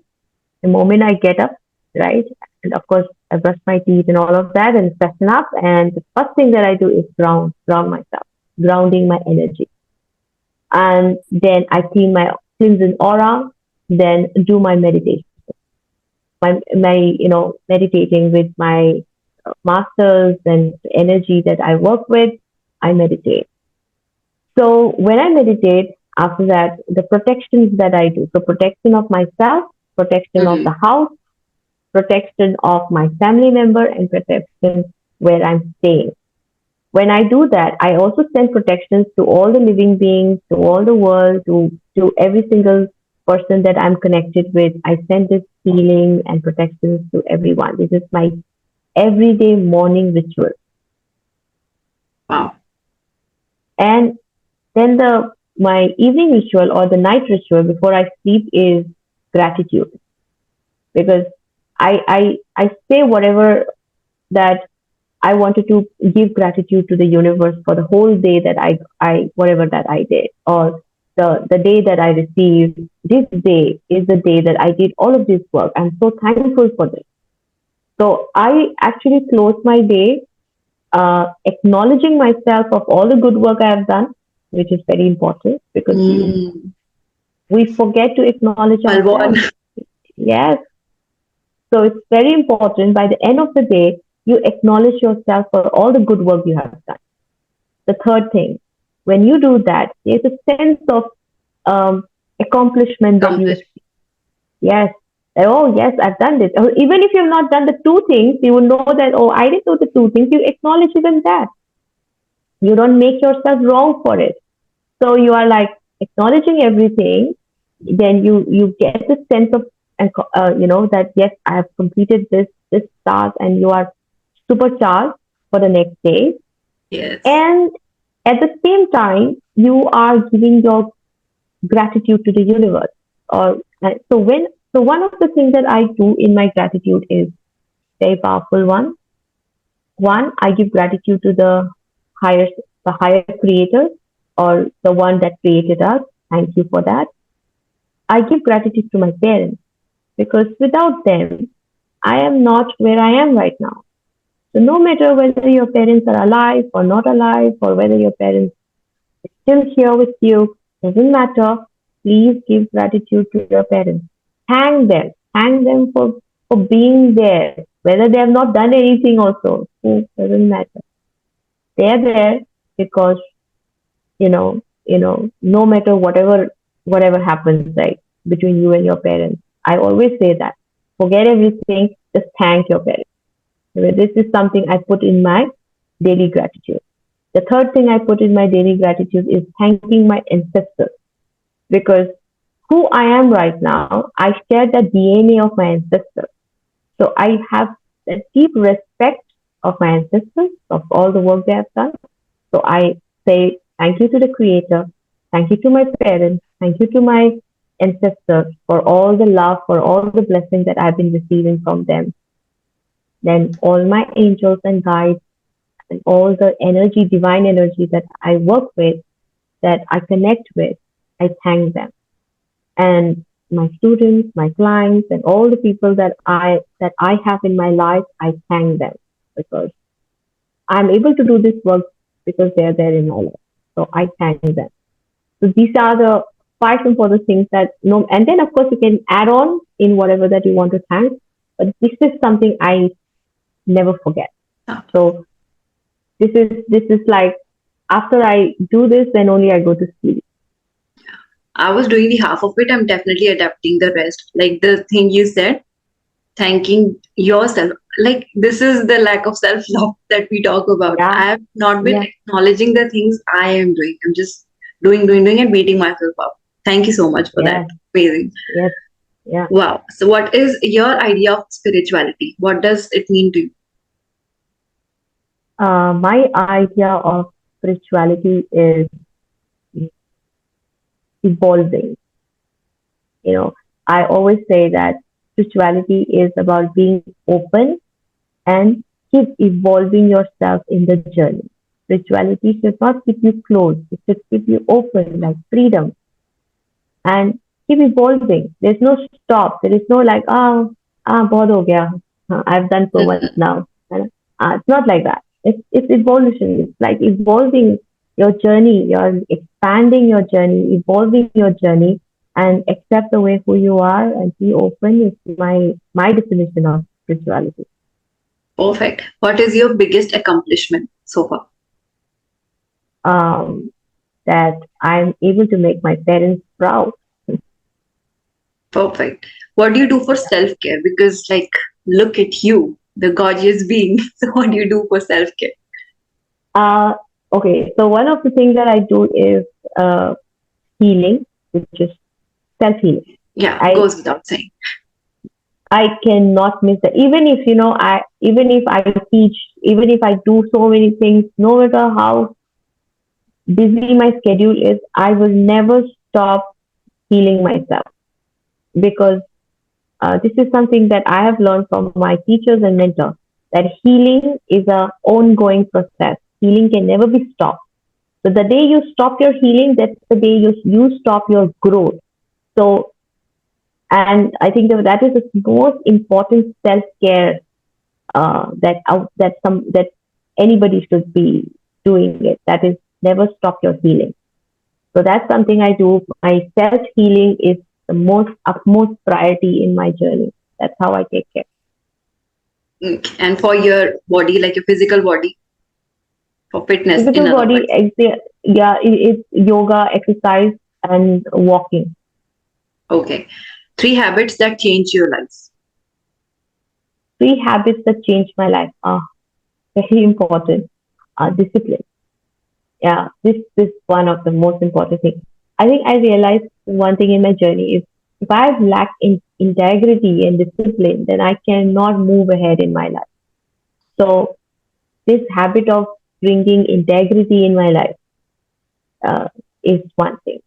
Speaker 2: The moment I get up, right, and of course I brush my teeth and all of that and freshen up, and the first thing that I do is ground myself, grounding my energy, and then I cleanse an aura, then do my meditation, my meditating with my masters and the energy that I work with. I meditate. So when I meditate, after that, the protections that I do, so protection of myself, protection of
Speaker 1: Mm-hmm.
Speaker 2: the house, protection of my family member, and protection where I'm staying. When I do that, I also send protections to all the living beings, to all the world, to every single person that I'm connected with. I send this healing and protections to everyone. This is my everyday morning ritual.
Speaker 1: Wow.
Speaker 2: And then my evening ritual or the night ritual before I sleep is gratitude, because I say whatever that I wanted to give gratitude to the universe for the whole day that I whatever that I did, or the day that I received. This day is the day that I did all of this work. I'm so thankful for this. So I actually close my day acknowledging myself of all the good work I have done, which is very important because
Speaker 1: Mm.
Speaker 2: we forget to acknowledge
Speaker 1: Malwan.
Speaker 2: ourselves. Yes. So it's very important. By the end of the day, you acknowledge yourself for all the good work you have done. The third thing, when you do that, there's a sense of accomplishment that you, yes, oh yes, I've done this. Or even if you've not done the two things, you will know that, oh, I didn't do the two things. You acknowledge even that. You don't make yourself wrong for it. So you are like acknowledging everything. Then you get the sense of that yes, I have completed this task, and you are supercharged for the next day.
Speaker 1: Yes.
Speaker 2: And at the same time, you are giving your gratitude to the universe. Or so one of the things that I do in my gratitude is very powerful one. One, I give gratitude to higher the higher creator, or the one that created us. Thank you for that. I give gratitude to my parents, because without them, I am not where I am right now. So no matter whether your parents are alive or not alive, or whether your parents are still here with you, doesn't matter. Please give gratitude to your parents. Thank them for being there. Whether they have not done anything also, it doesn't matter. They are there because no matter whatever happens, right, between you and your parents. I always say that. Forget everything, just thank your parents. This is something I put in my daily gratitude. The third thing I put in my daily gratitude is thanking my ancestors, because who I am right now, I share the DNA of my ancestors. So I have a deep respect of my ancestors, of all the work they have done. So I say thank you to the creator, thank you to my parents, thank you to my ancestors for all the love, for all the blessings that I've been receiving from them. Then all my angels and guides and all the energy, divine energy that I work with, that I connect with, I thank them. And my students, my clients, and all the people that I have in my life, I thank them, because I'm able to do this work because they're there in my life. So I thank them. So these are the five important things that and then of course you can add on in whatever that you want to thank. But this is something I never forget. So this is like after I do this, then only I go to sleep.
Speaker 1: I was doing the half of it. I'm definitely adapting the rest. Like the thing you said, thanking yourself. Like this is the lack of self-love that we talk about.
Speaker 2: Yeah,
Speaker 1: I have not been
Speaker 2: yeah,
Speaker 1: acknowledging the things I am doing. I'm just doing and beating myself up. Thank you so much for that.
Speaker 2: yeah,
Speaker 1: Amazing.
Speaker 2: yes, yeah.
Speaker 1: Wow. So what is your idea of spirituality? What does it mean to you?
Speaker 2: My idea of spirituality is evolving. You know, I always say that spirituality is about being open and keep evolving yourself in the journey. Spirituality should not keep you closed, it should keep you open, like freedom, and keep evolving. There's no stop. There is no like, bahut ho gaya. I've done so much
Speaker 1: Mhm.
Speaker 2: now. It's not like that. It's evolution. It's like evolving your journey. You're expanding your journey, evolving your journey, and accept the way who you are and be open is my definition of spirituality.
Speaker 1: Perfect. What is your biggest accomplishment so far?
Speaker 2: Um, that I'm able to make my parents proud.
Speaker 1: Perfect. What do you do for self-care? Because like, look at you, the gorgeous being. So what do you do for self-care?
Speaker 2: Uh, okay, so one of the things that I do is healing, which is self healing.
Speaker 1: Yeah,
Speaker 2: I
Speaker 1: goes without saying.
Speaker 2: I cannot miss that. Even if even if I teach, even if I do so many things, no matter how busy my schedule is, I will never stop healing myself because this is something that I have learned from my teachers and mentors. That healing is a ongoing process. Healing can never be stopped. So the day you stop your healing, that's the day you stop your growth. So, and I think that is the most important self care that anybody should be doing it. That is, never stop your healing. So that's something I do. My self healing is the most utmost priority in my journey. That's how I take care.
Speaker 1: And for your body, like your physical body, for fitness, in
Speaker 2: Physical
Speaker 1: other
Speaker 2: body,
Speaker 1: words.
Speaker 2: yeah, it's yoga, exercise, and walking.
Speaker 1: Okay. 3 habits that change your life.
Speaker 2: 3 habits that changed my life are very important. Discipline. Yeah, this is one of the most important things. I think I realized one thing in my journey is if I lack in integrity and discipline, then I cannot move ahead in my life. So this habit of bringing integrity in my life uh, is one thing.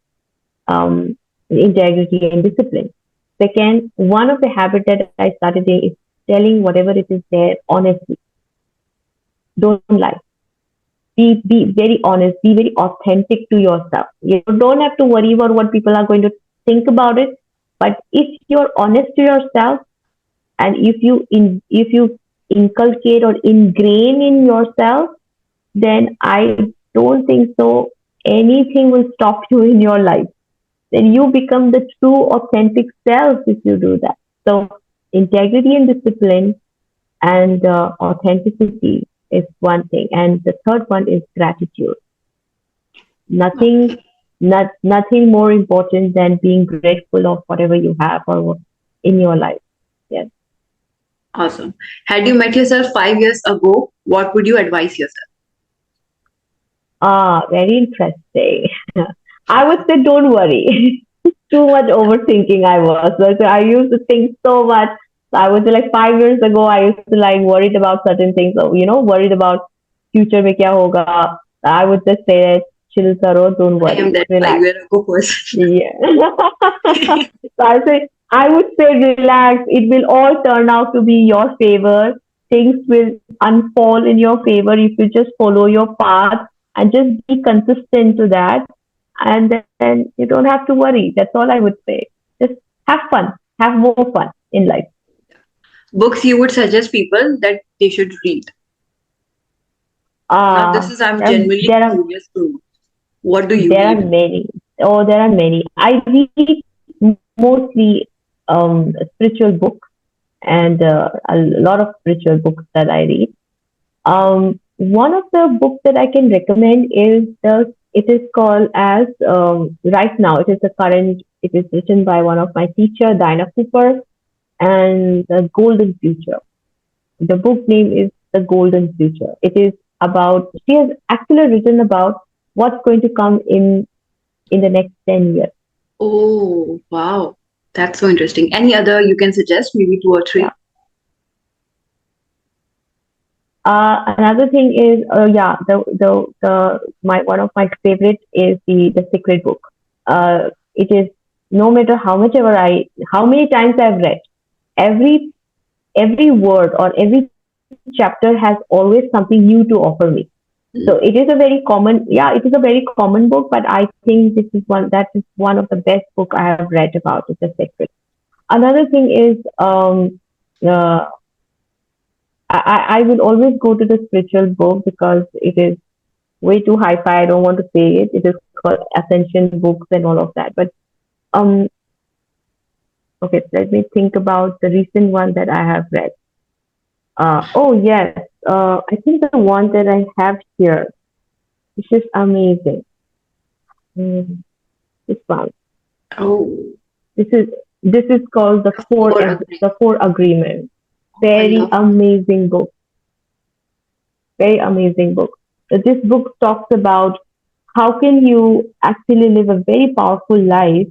Speaker 2: Um, Integrity and discipline. Second, one of the habits that I started doing is telling whatever it is there honestly. Don't lie. Be very honest. Be very authentic to yourself. You don't have to worry about what people are going to think about it. But if you're honest to yourself, and if you inculcate or ingrain in yourself, then I don't think so anything will stop you in your life. Then you become the true authentic self if you do that. So integrity and discipline and authenticity is one thing, and the third one is gratitude. Nothing, nothing more important than being grateful of whatever you have or in your life. Yes.
Speaker 1: Awesome. Had you met yourself 5 years ago, what would you advise yourself?
Speaker 2: Very interesting. I would say don't worry. Too much overthinking I was. So I used to think so much. So I was like 5 years ago, I used to like worried about certain things. So, worried about future mein kya hoga. I would just say, chill karo, don't
Speaker 1: I am
Speaker 2: worry,
Speaker 1: that five
Speaker 2: relax.
Speaker 1: year ago person.
Speaker 2: Yeah. So I would say relax. It will all turn out to be your favor. Things will unfold in your favor if you just follow your path and just be consistent to that. And then you don't have to worry. That's all I would say. Just have fun. Have more fun in life.
Speaker 1: Books you would suggest people that they should read. Now, this is, I'm
Speaker 2: There,
Speaker 1: genuinely
Speaker 2: there are
Speaker 1: curious to know. What do you
Speaker 2: there are
Speaker 1: read?
Speaker 2: many. Oh, there are many. I read mostly spiritual books and a lot of spiritual books that I read. One of the books that I can recommend is the It is called as right now. It is the current. It is written by one of my teacher, Diana Cooper, and the Golden Future. The book name is The Golden Future. It is about. She has actually written about what's going to come in the next 10 years.
Speaker 1: Oh, wow. That's so interesting. Any other you can suggest? Maybe two or three?
Speaker 2: Yeah. Another thing is, yeah, the my one of my favorite is the Secret Book. It is no matter how many times I've read, every every word or every chapter has always something new to offer me. So it is a very common, yeah, it is a very common book, but I think that is one of the best book I have read about it, The Secret. Another thing is, uh, I will always go to the spiritual book because it is way too hi-fi. I don't want to say it. It is called Ascension books and all of that. But um, okay, let me think about the recent one that I have read. Oh yes, I think the one that I have here, which is amazing. Mm, this one.
Speaker 1: Oh,
Speaker 2: This is this is called
Speaker 1: four agree.
Speaker 2: The Four Agreements.
Speaker 1: I
Speaker 2: Very
Speaker 1: love.
Speaker 2: amazing book. Very amazing book. This book talks about how can you actually live a very powerful life.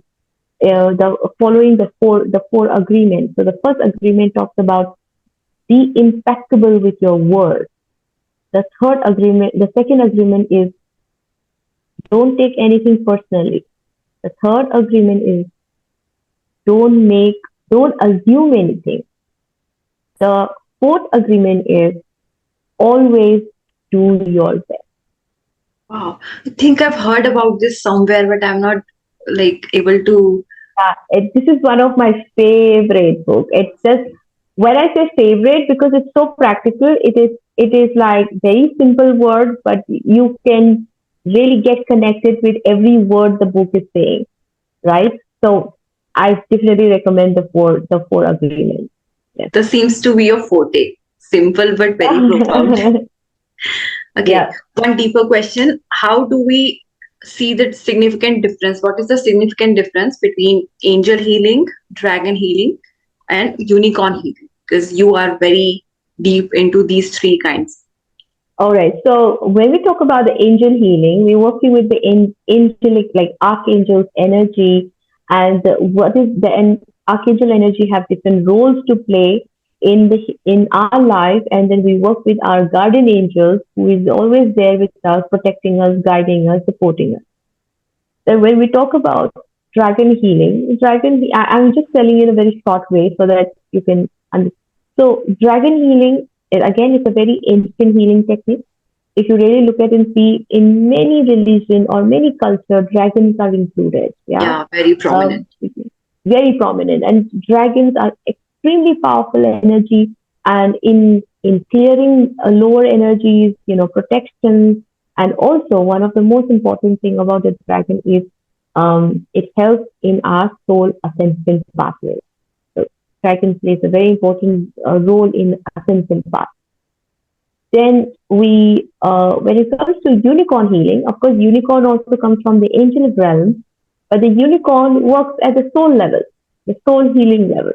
Speaker 2: Following the four agreements. So the first agreement talks about be impeccable with your word. The second agreement is don't take anything personally. The third agreement is don't make, don't assume anything. The fourth agreement is always do your best.
Speaker 1: Wow. I think I've heard about this somewhere, but I'm not like able to.
Speaker 2: This is one of my favorite book. It's just when I say favorite because it's so practical. It is like very simple words, but you can really get connected with every word the book is saying, right? So I definitely recommend the four agreements. Yes.
Speaker 1: This seems to be your forte. Simple but very profound. Okay,
Speaker 2: Yeah.
Speaker 1: one deeper question. How do we see the significant difference? What is the significant difference between angel healing, dragon healing, and unicorn healing? Because you are very deep into these three kinds.
Speaker 2: All right. So when we talk about the angel healing, we're working with the angelic, like archangels energy, and what is the archangel energy have different roles to play in our life, and then we work with our guardian angels, who is always there with us, protecting us, guiding us, supporting us. So when we talk about I'm just telling you in a very short way so that you can understand. So dragon healing, again, it's a very ancient healing technique. If you really look at and see in many religion or many culture, dragons are included. Yeah,
Speaker 1: Yeah, very
Speaker 2: um,
Speaker 1: prominent.
Speaker 2: very prominent, and dragons are extremely powerful energy, and in clearing lower energies, protections, and also one of the most important thing about the dragon is it helps in our soul ascension pathway. So dragon plays a very important role in ascension path. Then when it comes to unicorn healing, of course, unicorn also comes from the angel realm, but the unicorn works at the soul level, the soul healing level.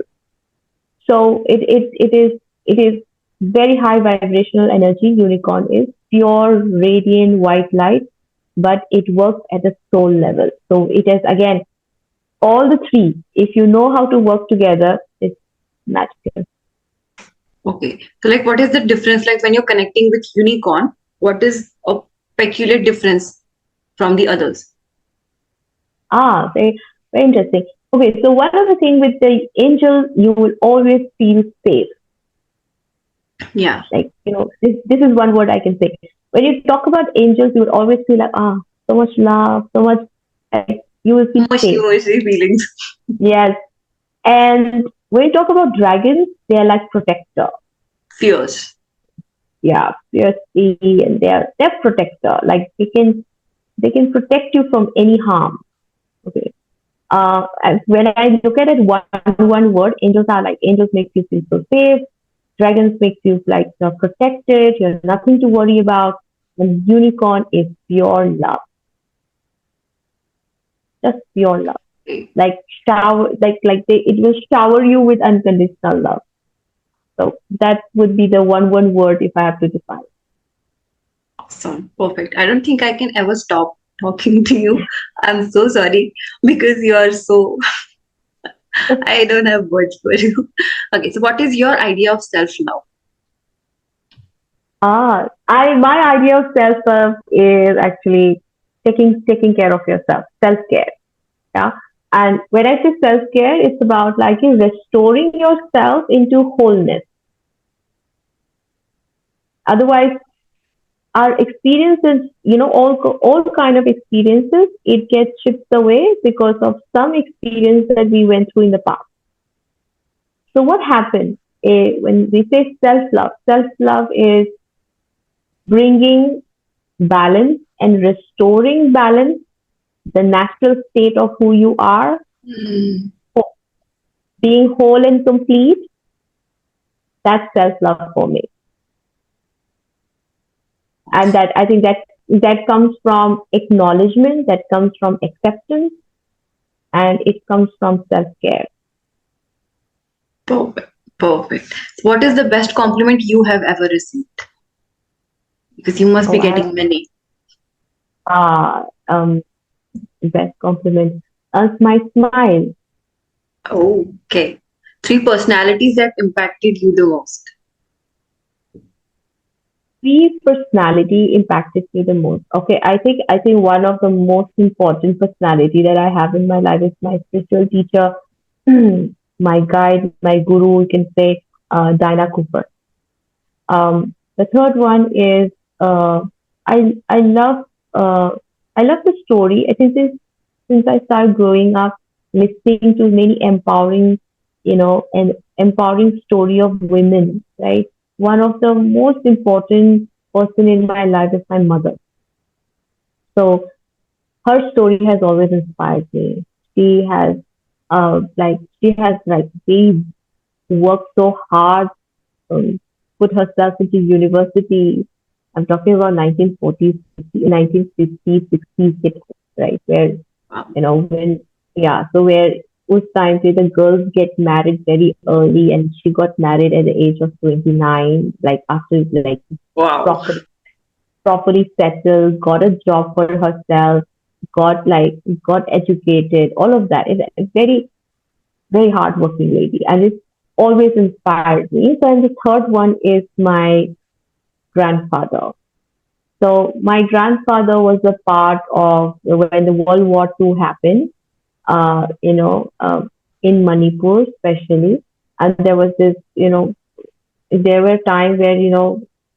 Speaker 2: So it is very high vibrational energy. Unicorn is pure, radiant, white light, but it works at the soul level. So it is again all the three. If you know how to work together, it's magical.
Speaker 1: Okay. So, like, what is the difference? Like, when you're connecting with unicorn, what is a peculiar difference from the others?
Speaker 2: Very, very interesting. Okay, so one of the things with the angel, you will always feel safe.
Speaker 1: Yeah.
Speaker 2: Like, this is one word I can say. When you talk about angels, you will always feel like, so much love, so much, like, you will feel
Speaker 1: Mushy,
Speaker 2: safe.
Speaker 1: mushy feelings.
Speaker 2: Yes. And when you talk about dragons, they are like protector.
Speaker 1: Fierce.
Speaker 2: Yeah, fiercely, and they're protector. Like they can protect you from any harm. Okay. And when I look at it one word, angels make you feel so safe. Dragons make you like you're protected. You're nothing to worry about. And unicorn is pure love. just pure love.
Speaker 1: Okay.
Speaker 2: Like it will shower you with unconditional love. So that would be the one word if I have to define.
Speaker 1: Awesome. Perfect. I don't think I can ever stop talking to you. I'm so sorry because you are so, I don't have words for you. Okay, so what is your idea of self-love?
Speaker 2: My idea of self love is actually taking care of yourself, self care. Yeah. And when I say self care, it's about like you restoring yourself into wholeness. Otherwise, our experiences, all kind of experiences, it gets chipped away because of some experience that we went through in the past. So what happens when we say self love? Self love is bringing balance and restoring balance, the natural state of who you are,
Speaker 1: Mm.
Speaker 2: being whole and complete. That's self love for me. And that I think that comes from acknowledgement, that comes from acceptance, and it comes from self care.
Speaker 1: Perfect. Perfect. What is the best compliment you have ever received? Because you must be
Speaker 2: Oh, I
Speaker 1: getting many.
Speaker 2: ah best compliment. My smile.
Speaker 1: Oh, okay. Three personalities that impacted you the most.
Speaker 2: Three personality impacted me the most. Okay, I think one of the most important personality that I have in my life is my spiritual teacher, my guide, my guru. You can say Dinah Cooper. The third one is I love uh, I love the story. I think since I started growing up, listening to many empowering, and empowering story of women. Right, one of the most important person in my life is my mother. So her story has always inspired me. She has she worked so hard, um, put herself into university. I'm talking about 1940s, 1950s, 60s, right? Where,
Speaker 1: Wow.
Speaker 2: when, yeah, so where was time to the girls get married very early, and she got married at the age of 29, like after like
Speaker 1: Wow.
Speaker 2: proper, properly settled, got a job for herself, got educated, all of that. Is a very, very hardworking lady, and it always inspired me. So, and the third one is my grandfather. So, my grandfather was a part of when the World War II happened. Uh, you know, uh, in Manipur, especially, and there was this, there were times where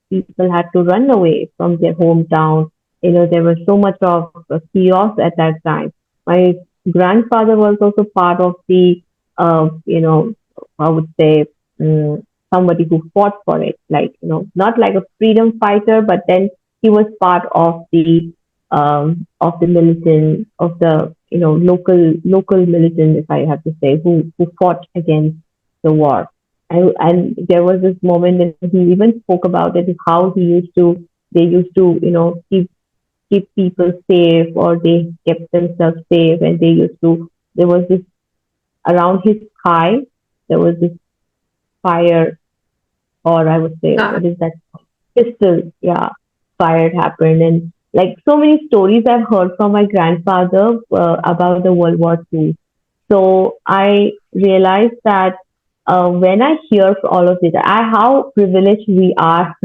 Speaker 2: people had to run away from their hometown. There was so much of chaos at that time. My grandfather was also part of the I would say, somebody who fought for it, like, not like a freedom fighter, but then he was part of the militant, of the local militant, if I have to say, who fought against the war. And there was this moment that he even spoke about it, how they used to, keep people safe, or they kept themselves safe, and there was this around his thigh, there was this fire, or I would say,
Speaker 1: Ah,
Speaker 2: what is that? Pistol, yeah, fire happened. And like so many stories I've heard from my grandfather about the World War II. So I realized that when I hear all of this, how privileged we are,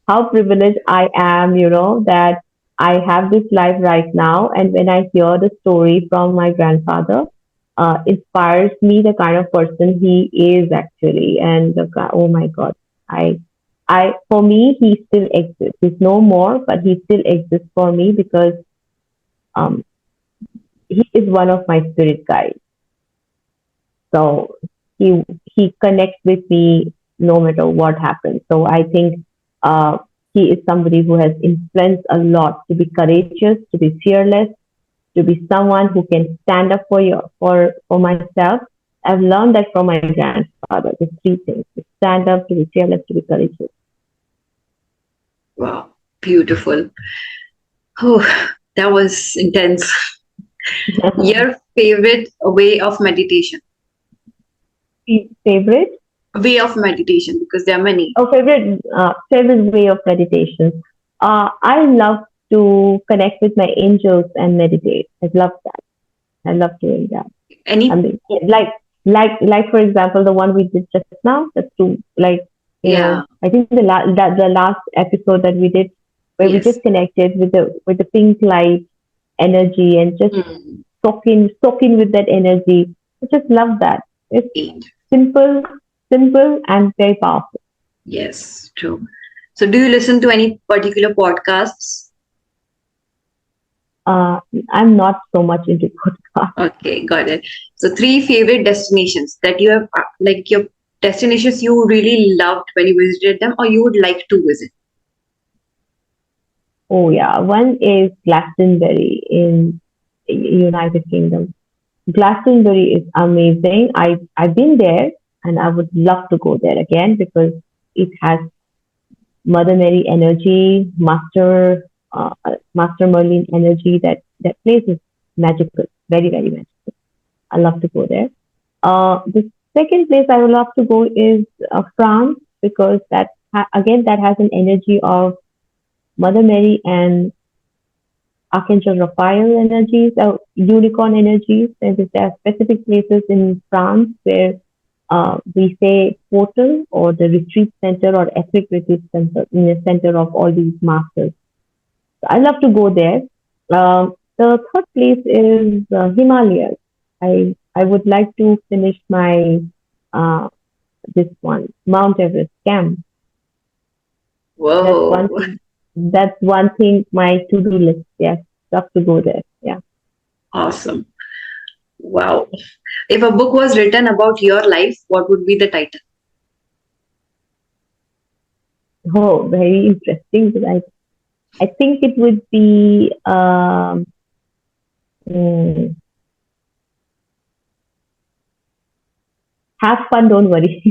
Speaker 2: how privileged I am, that I have this life right now. And when I hear the story from my grandfather, inspires me the kind of person he is actually. And oh my God, I, for me, he still exists. He's no more, but he still exists for me because um, he is one of my spirit guides. So he connects with me no matter what happens. So I think uh, he is somebody who has influenced a lot to be courageous, to be fearless, to be someone who can stand up for myself. I've learned that from my grandfather. The three things: to stand up, to be fearless, to be courageous.
Speaker 1: wow. Beautiful. Oh, that was intense. Your favorite way of meditation?
Speaker 2: Favorite?
Speaker 1: Way of meditation, because there are many.
Speaker 2: Oh, favorite way of meditation. I love to connect with my angels and meditate. I love that. I love doing that. I
Speaker 1: Any?
Speaker 2: mean, like for example, the one we did just now. That's to like,
Speaker 1: Yeah.
Speaker 2: I think the last episode that we did, where we
Speaker 1: Yes.
Speaker 2: just connected with the pink light energy and just
Speaker 1: Hmm.
Speaker 2: soak in with that energy. I just love that. It's
Speaker 1: Eight.
Speaker 2: simple, simple and very powerful.
Speaker 1: Yes, true. So, do you listen to any particular podcasts?
Speaker 2: Uh, I'm not so much into podcast.
Speaker 1: Okay, got it. So, three favorite destinations that you have, like your destinations you really loved when you visited them, or you would like to visit.
Speaker 2: Oh yeah, one is Glastonbury in United Kingdom. Glastonbury is amazing. I've been there and I would love to go there again because it has Mother Mary energy, Master Merlin energy. That place is magical, very very magical. I love to go there. The second place I would love to go is France because again that has an energy of Mother Mary and Archangel Raphael energies, unicorn energies. And there are specific places in France where we say portal or the retreat center or ethnic retreat center in the center of all these masters. So I love to go there. The third place is Himalayas. I would like to finish my uh, this one Mount Everest camp. That's
Speaker 1: Whoa,
Speaker 2: one thing. That's one thing. My to do list. Yes, love to go there. Yeah.
Speaker 1: awesome. Wow. If a book was written about your life, what would be the title?
Speaker 2: Oh, very interesting. I think it would be mm, have fun, don't worry.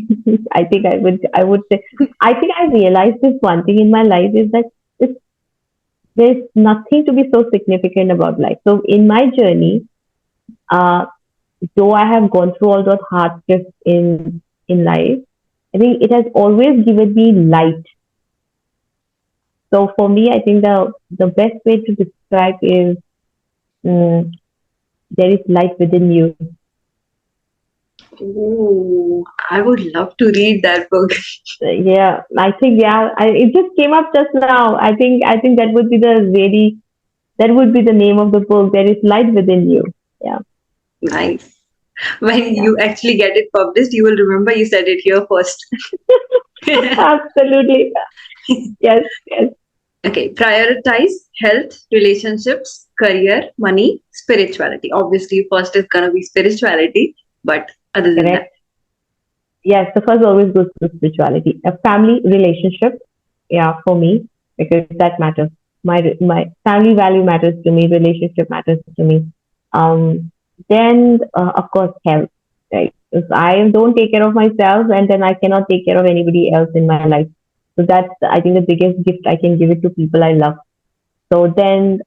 Speaker 2: I would say I think I realized this one thing in my life is that it's, there's nothing to be so significant about life. So in my journey, uh, though I have gone through all those hardships in life, I think it has always given me light. So for me, I think the best way to describe is mm, there is light within you.
Speaker 1: Ooh, I would love to read that book.
Speaker 2: Yeah, I think it just came up just now. I think that would be the name of the book. There is light within you. Yeah,
Speaker 1: Nice. When
Speaker 2: yeah,
Speaker 1: you actually get it published, you will remember you said it here first.
Speaker 2: absolutely. Yes, yes.
Speaker 1: Okay, prioritize health, relationships, career, money, spirituality. Obviously, first is gonna be spirituality, but other than that,
Speaker 2: Correct. Yes, the first always goes to spirituality. A family relationship, yeah, for me, because that matters. My family value matters to me, relationship matters to me. Then of course health, right? If I don't take care of myself, and then I cannot take care of anybody else in my life. So that's I think the biggest gift I can give it to people I love. So then,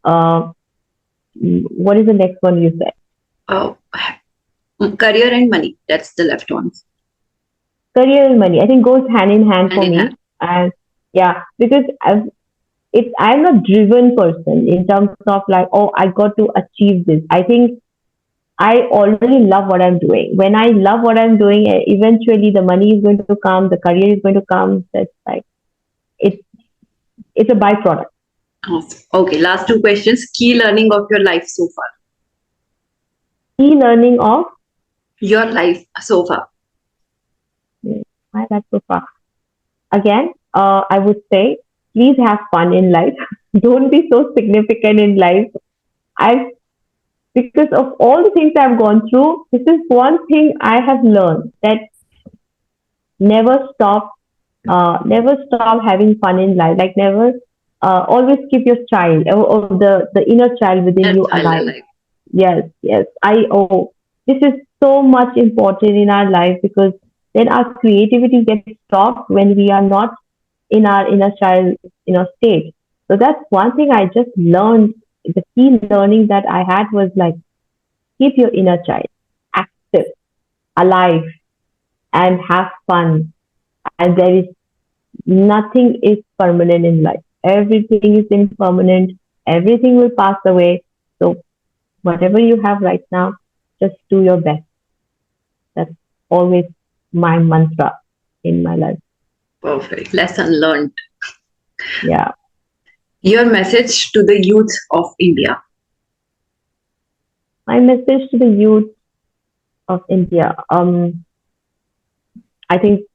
Speaker 2: what is the next one you said?
Speaker 1: oh, career and money. That's the left one.
Speaker 2: Career and money. I think goes hand in hand
Speaker 1: Hand
Speaker 2: for
Speaker 1: in hand.
Speaker 2: me, and yeah, because I'm a driven person in terms of like, oh, I got to achieve this. I think I already love what I'm doing. When I love what I'm doing, eventually the money is going to come, the career is going to come. That's like it's it's a byproduct.
Speaker 1: Awesome. Okay, last two questions. Key learning of your life so far.
Speaker 2: Key learning of
Speaker 1: Your life so far.
Speaker 2: why that's so far. Again, I would say please have fun in life. Don't be so significant in life. I've because of all the things I've gone through, this is one thing I have learned that never stop never stop having fun in life. Like never, always keep your child or the inner child within
Speaker 1: That
Speaker 2: you
Speaker 1: child
Speaker 2: alive.
Speaker 1: alive.
Speaker 2: Yes, yes. This is so much important in our life because then our creativity gets stopped when we are not in our inner child, state. So that's one thing I just learned. The key learning that I had was like keep your inner child active, alive, and have fun. And there is nothing is permanent in life. Everything is impermanent. Everything will pass away. So whatever you have right now, just do your best. That's always my mantra in my life.
Speaker 1: Perfect. Lesson learned.
Speaker 2: Yeah.
Speaker 1: Your message to the youth of India.
Speaker 2: My message to the youth of India. I think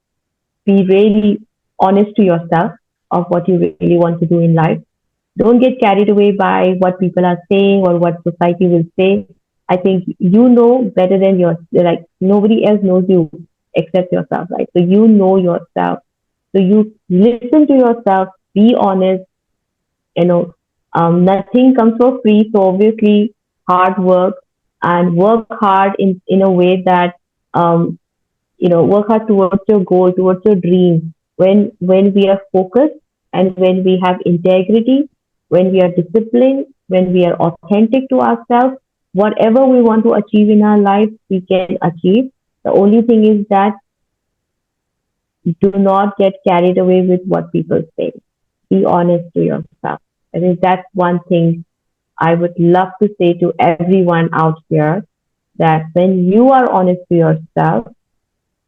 Speaker 2: be really honest to yourself of what you really want to do in life. Don't get carried away by what people are saying or what society will say. I think you know better than like nobody else knows you except yourself, right? So you know yourself. So you listen to yourself, be honest, you know, nothing comes for free. So obviously hard work and work hard in a way that, work hard towards your goal, towards your dream. When we are focused and when we have integrity, when we are disciplined, when we are authentic to ourselves, whatever we want to achieve in our life, we can achieve. The only thing is that do not get carried away with what people say. Be honest to yourself. I think that's one thing I would love to say to everyone out here, that when you are honest to yourself,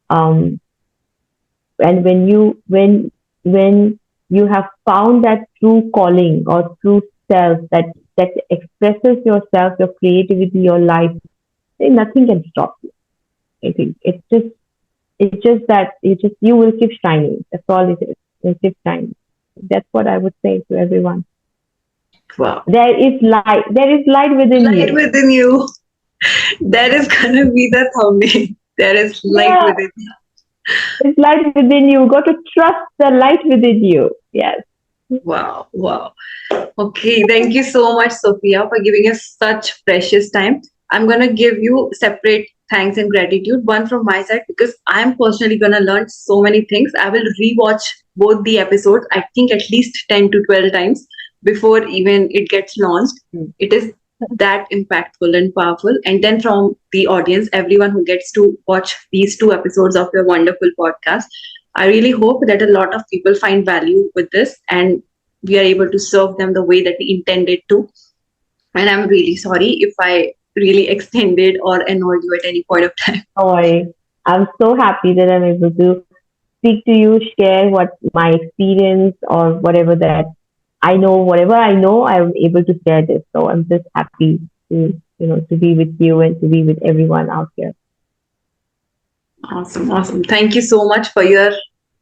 Speaker 2: um, and when you have found that true calling or true self that expresses yourself, your creativity, your life, then nothing can stop you. I think it's just that you will keep shining. That's all it is. You'll keep shining. That's what I would say to everyone.
Speaker 1: Wow.
Speaker 2: There is light. There is light within
Speaker 1: Light
Speaker 2: you.
Speaker 1: within you. That is gonna be the thumbnail. There is light
Speaker 2: Yeah,
Speaker 1: within you.
Speaker 2: there's light within you. Got to trust the light within you. Yes.
Speaker 1: Wow, wow. Okay, thank you so much, Sophia, for giving us such precious time. I'm gonna give you separate thanks and gratitude. One from my side because I'm personally gonna learn so many things. I will rewatch both the episodes, I think at least 10 to 12 times before even it gets launched.
Speaker 2: Mm.
Speaker 1: It is that impactful and powerful. And then from the audience, everyone who gets to watch these 2 episodes of your wonderful podcast, I really hope that a lot of people find value with this and we are able to serve them the way that we intended to. And I'm really sorry if I really extended or annoyed you at any point of time.
Speaker 2: Don't worry. I'm so happy that I'm able to speak to you, share what my experience or whatever I know, I'm able to share this. So I'm just happy to be with you and to be with everyone out here.
Speaker 1: Awesome, awesome. Thank you so much for your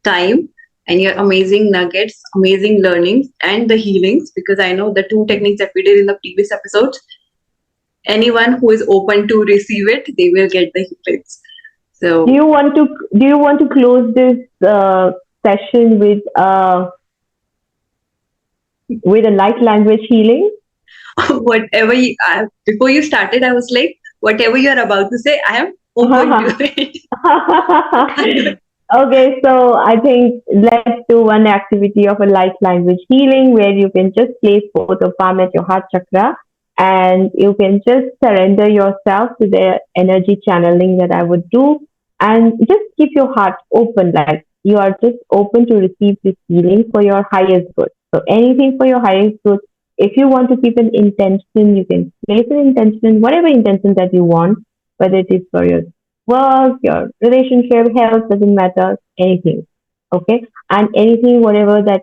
Speaker 1: time and your amazing nuggets, amazing learnings, and the healings. Because I know the 2 techniques that we did in the previous episodes, anyone who is open to receive it, they will get the healings. So,
Speaker 2: Do you want to close this session with a light language healing?
Speaker 1: whatever before you started, I was like, whatever you are about to say, I am open to it.
Speaker 2: Okay, so I think let's do one activity of a light language healing where you can just place both your palm at your heart chakra and you can just surrender yourself to the energy channeling that I would do, and just keep your heart open, like you are just open to receive this healing for your highest good. So anything for your highest good. If you want to keep an intention, you can place an intention, whatever intention that you want, whether it is for your work, your relationship, health, doesn't matter, anything. Okay? And anything, whatever that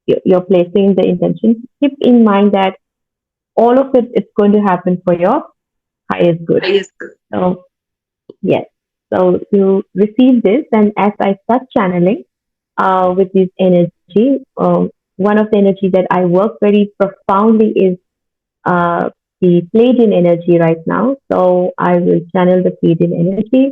Speaker 2: you're placing the intention, keep in mind that all of it is going to happen for your highest good.
Speaker 1: Highest.
Speaker 2: So, yes. So you receive this, and as I start channeling with this energy, one of the energy that I work very profoundly is the Pleiadian energy right now. So I will channel the Pleiadian energy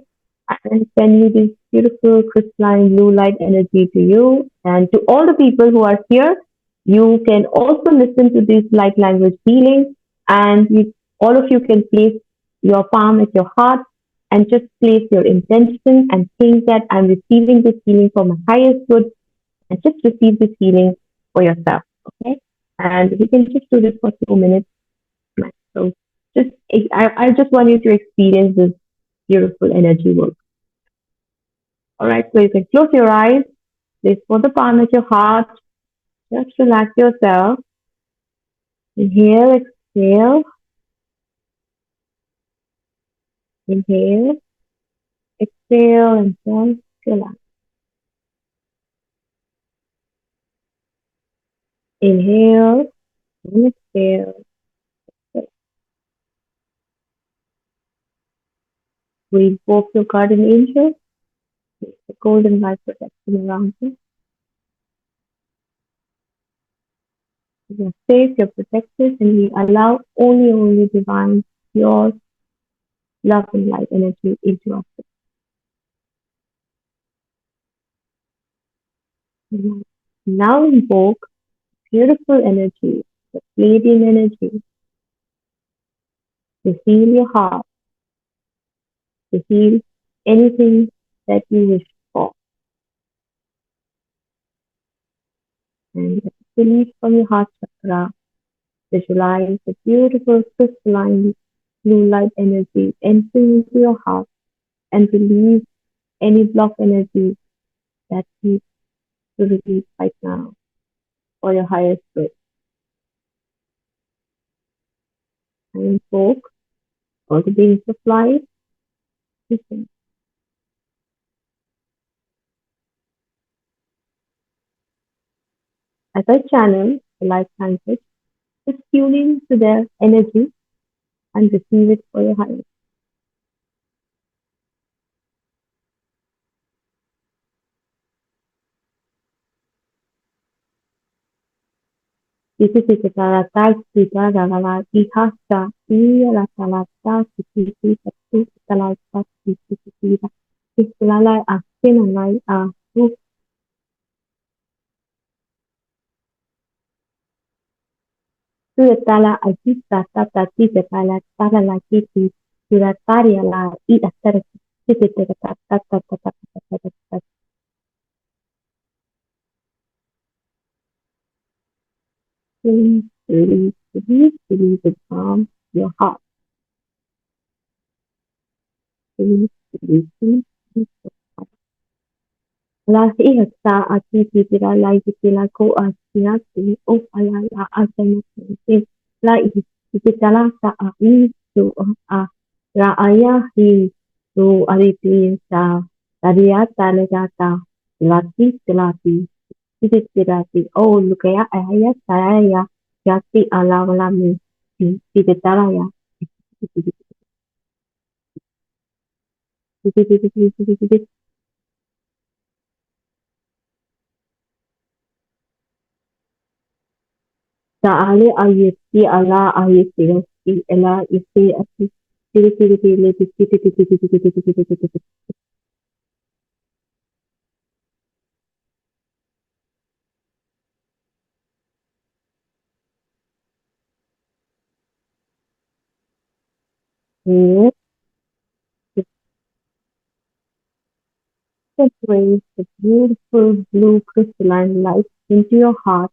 Speaker 2: and send you this beautiful crystalline blue light energy to you. And to all the people who are here, you can also listen to this light language healing, and all of you can place your palm at your heart and just place your intention and think that I'm receiving this healing for my highest good, and just receive this healing for yourself. Okay? And we can just do this for 2 minutes. So Just I just want you to experience this beautiful energy work. All right, so you can close your eyes, place for the palm at your heart, just relax yourself. Inhale, exhale, inhale, exhale, and just relax. Inhale and exhale. We invoke your guardian angel, the golden light protection around you. You're safe, you're protected, and we allow only divine, pure love and light energy into us. Now invoke beautiful energy, the Pleiadian energy, to heal your heart, to heal anything that you wish for. And release from your heart chakra, visualize the beautiful crystalline blue light energy entering into your heart and release any block energy that needs to release right now for your highest good. And invoke all the beings of light. Listen. As I channel the light language, just tune in to their energy and receive it for your highest. Suratala agita tata tita tala tala la kiti surataria la I atara tita tata tata tata tata tata. Release it from your heart. Release. La ihta ati tira la tira ko asia ti o ala la asana ti la titala sa ai tu a la aya hi tu ariti sa taria talegata lati titi o lukaya aya saya yati ala wala mi titala ya titi Taale ayeti ala ayeti ela isi ati tiri raise the beautiful blue crystalline light into your heart.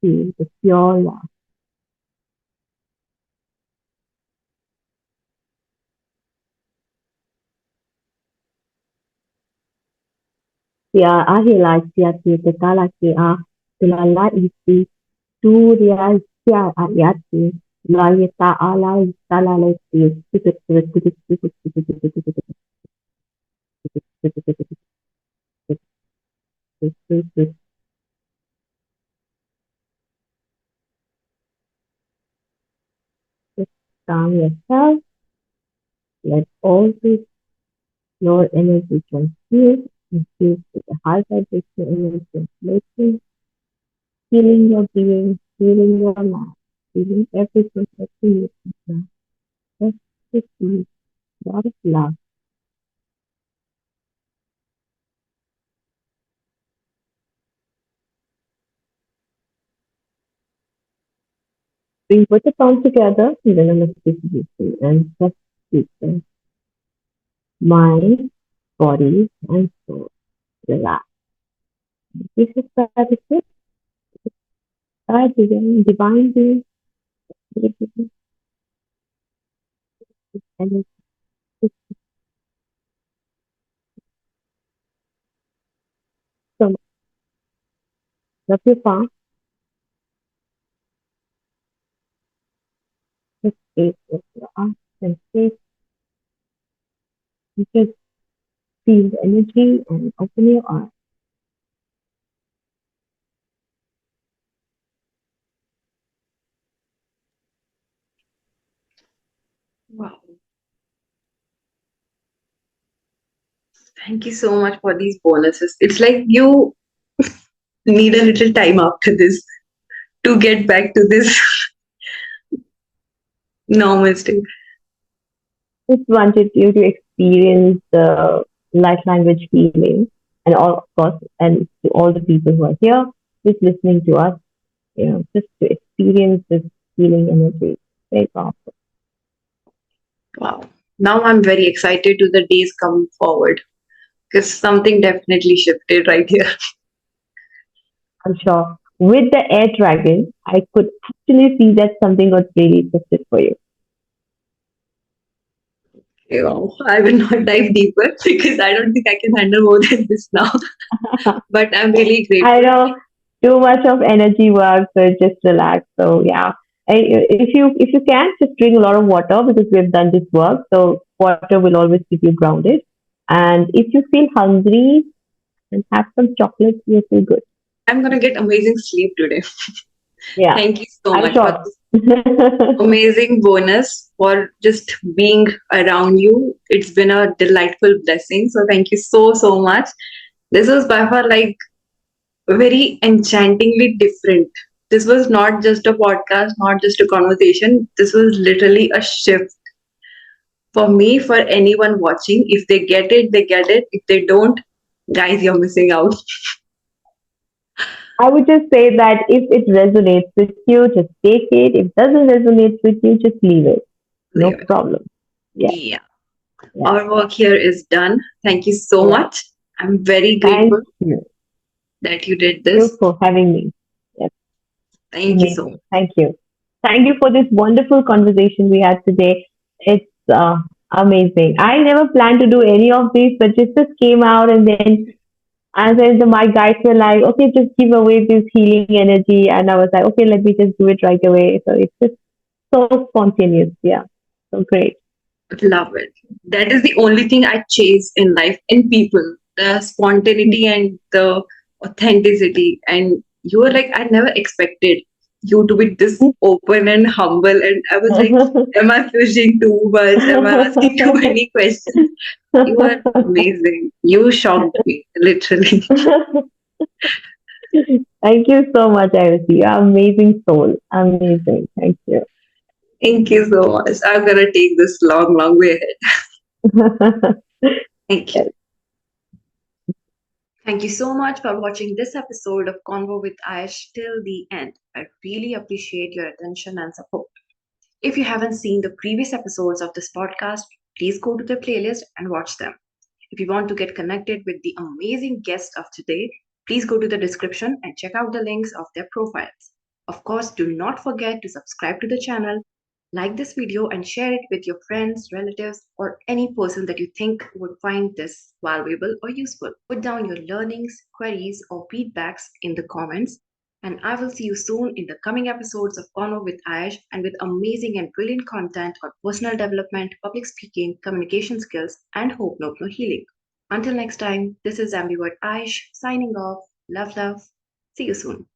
Speaker 2: Feel the pure love. Sia ahila sia tia tekala sia tulala isi turia sia ayati la yeta ala isala leti calm yourself. Let all this lower energy transfuse infused with the high vibration energy of making, healing your being, healing your life, healing everything that you need now. Just receive a lot of love. We put the palm together in the namaste position and just keep them. Mind, body, and soul relax. This is gratitude. Divine being, And it's so much. Love your palm. Just face with your arms and face. You just feel the energy and open your eyes.
Speaker 1: Wow. Thank you so much for these bonuses. It's like you need a little time after this to get back to this normal state.
Speaker 2: Just wanted you to experience the light language feeling, and all, of course, and to all the people who are here, just listening to us, just to experience this healing energy. Very powerful.
Speaker 1: Wow. Now I'm very excited to the days coming forward because something definitely shifted right here.
Speaker 2: I'm sure with the air dragon, I could actually see that something got really shifted for you.
Speaker 1: Wow. I will not dive deeper because I don't think I can handle more than this now. But I'm really
Speaker 2: I
Speaker 1: grateful.
Speaker 2: know too much of energy work, so just relax. So yeah, if you can, just drink a lot of water because we've done this work. So water will always keep you grounded. And if you feel hungry, and have some chocolate, you'll feel good.
Speaker 1: I'm gonna get amazing sleep today.
Speaker 2: Yeah,
Speaker 1: Thank you so
Speaker 2: I'm
Speaker 1: much for
Speaker 2: sure.
Speaker 1: this amazing bonus for just being around you. It's been a delightful blessing. So thank you so much. This was by far like very enchantingly different. This was not just a podcast, not just a conversation. This was literally a shift for me, for anyone watching. If they get it, they get it. If they don't, guys, you're missing out.
Speaker 2: I would just say that if it resonates with you, just take it. If it doesn't resonate with you, just leave it. No
Speaker 1: Leave it.
Speaker 2: problem. Yeah,
Speaker 1: Yeah.
Speaker 2: yeah,
Speaker 1: Our work here is done. Thank you so
Speaker 2: yeah.
Speaker 1: much. I'm very
Speaker 2: Thank
Speaker 1: grateful
Speaker 2: you.
Speaker 1: that you did
Speaker 2: You
Speaker 1: this.
Speaker 2: for having me. Yes,
Speaker 1: Thank you so
Speaker 2: amazing.
Speaker 1: much.
Speaker 2: Thank you. Thank you for this wonderful conversation we had today. It's amazing. I never planned to do any of these, but just came out, and then as I, my guides were like, okay, just give away this healing energy, and I was like, okay, let me just do it right away. So it's just so spontaneous. Yeah, so great.
Speaker 1: Love it. That is the only thing I chase in life, in people, the spontaneity and the authenticity. And you were like, I never expected you to be this open and humble. And I was like, am I pushing too much? Am I asking too many questions? You are amazing. You shocked me, literally.
Speaker 2: Thank you so much, Iris. You're an amazing soul. Amazing. Thank you.
Speaker 1: Thank you so much. I'm going to take this long way ahead. Thank you.
Speaker 2: Yes.
Speaker 1: Thank you so much for watching this episode of Convo with Aish till the end. I really appreciate your attention and support. If you haven't seen the previous episodes of this podcast, please go to the playlist and watch them. If you want to get connected with the amazing guest of today, please go to the description and check out the links of their profiles. Of course, do not forget to subscribe to the channel, like this video, and share it with your friends, relatives, or any person that you think would find this valuable or useful. Put down your learnings, queries, or feedbacks in the comments, and I will see you soon in the coming episodes of Convo with Aish and with amazing and brilliant content on personal development, public speaking, communication skills, and hope no healing. Until next time, this is Ambivert Aish signing off. Love. See you soon.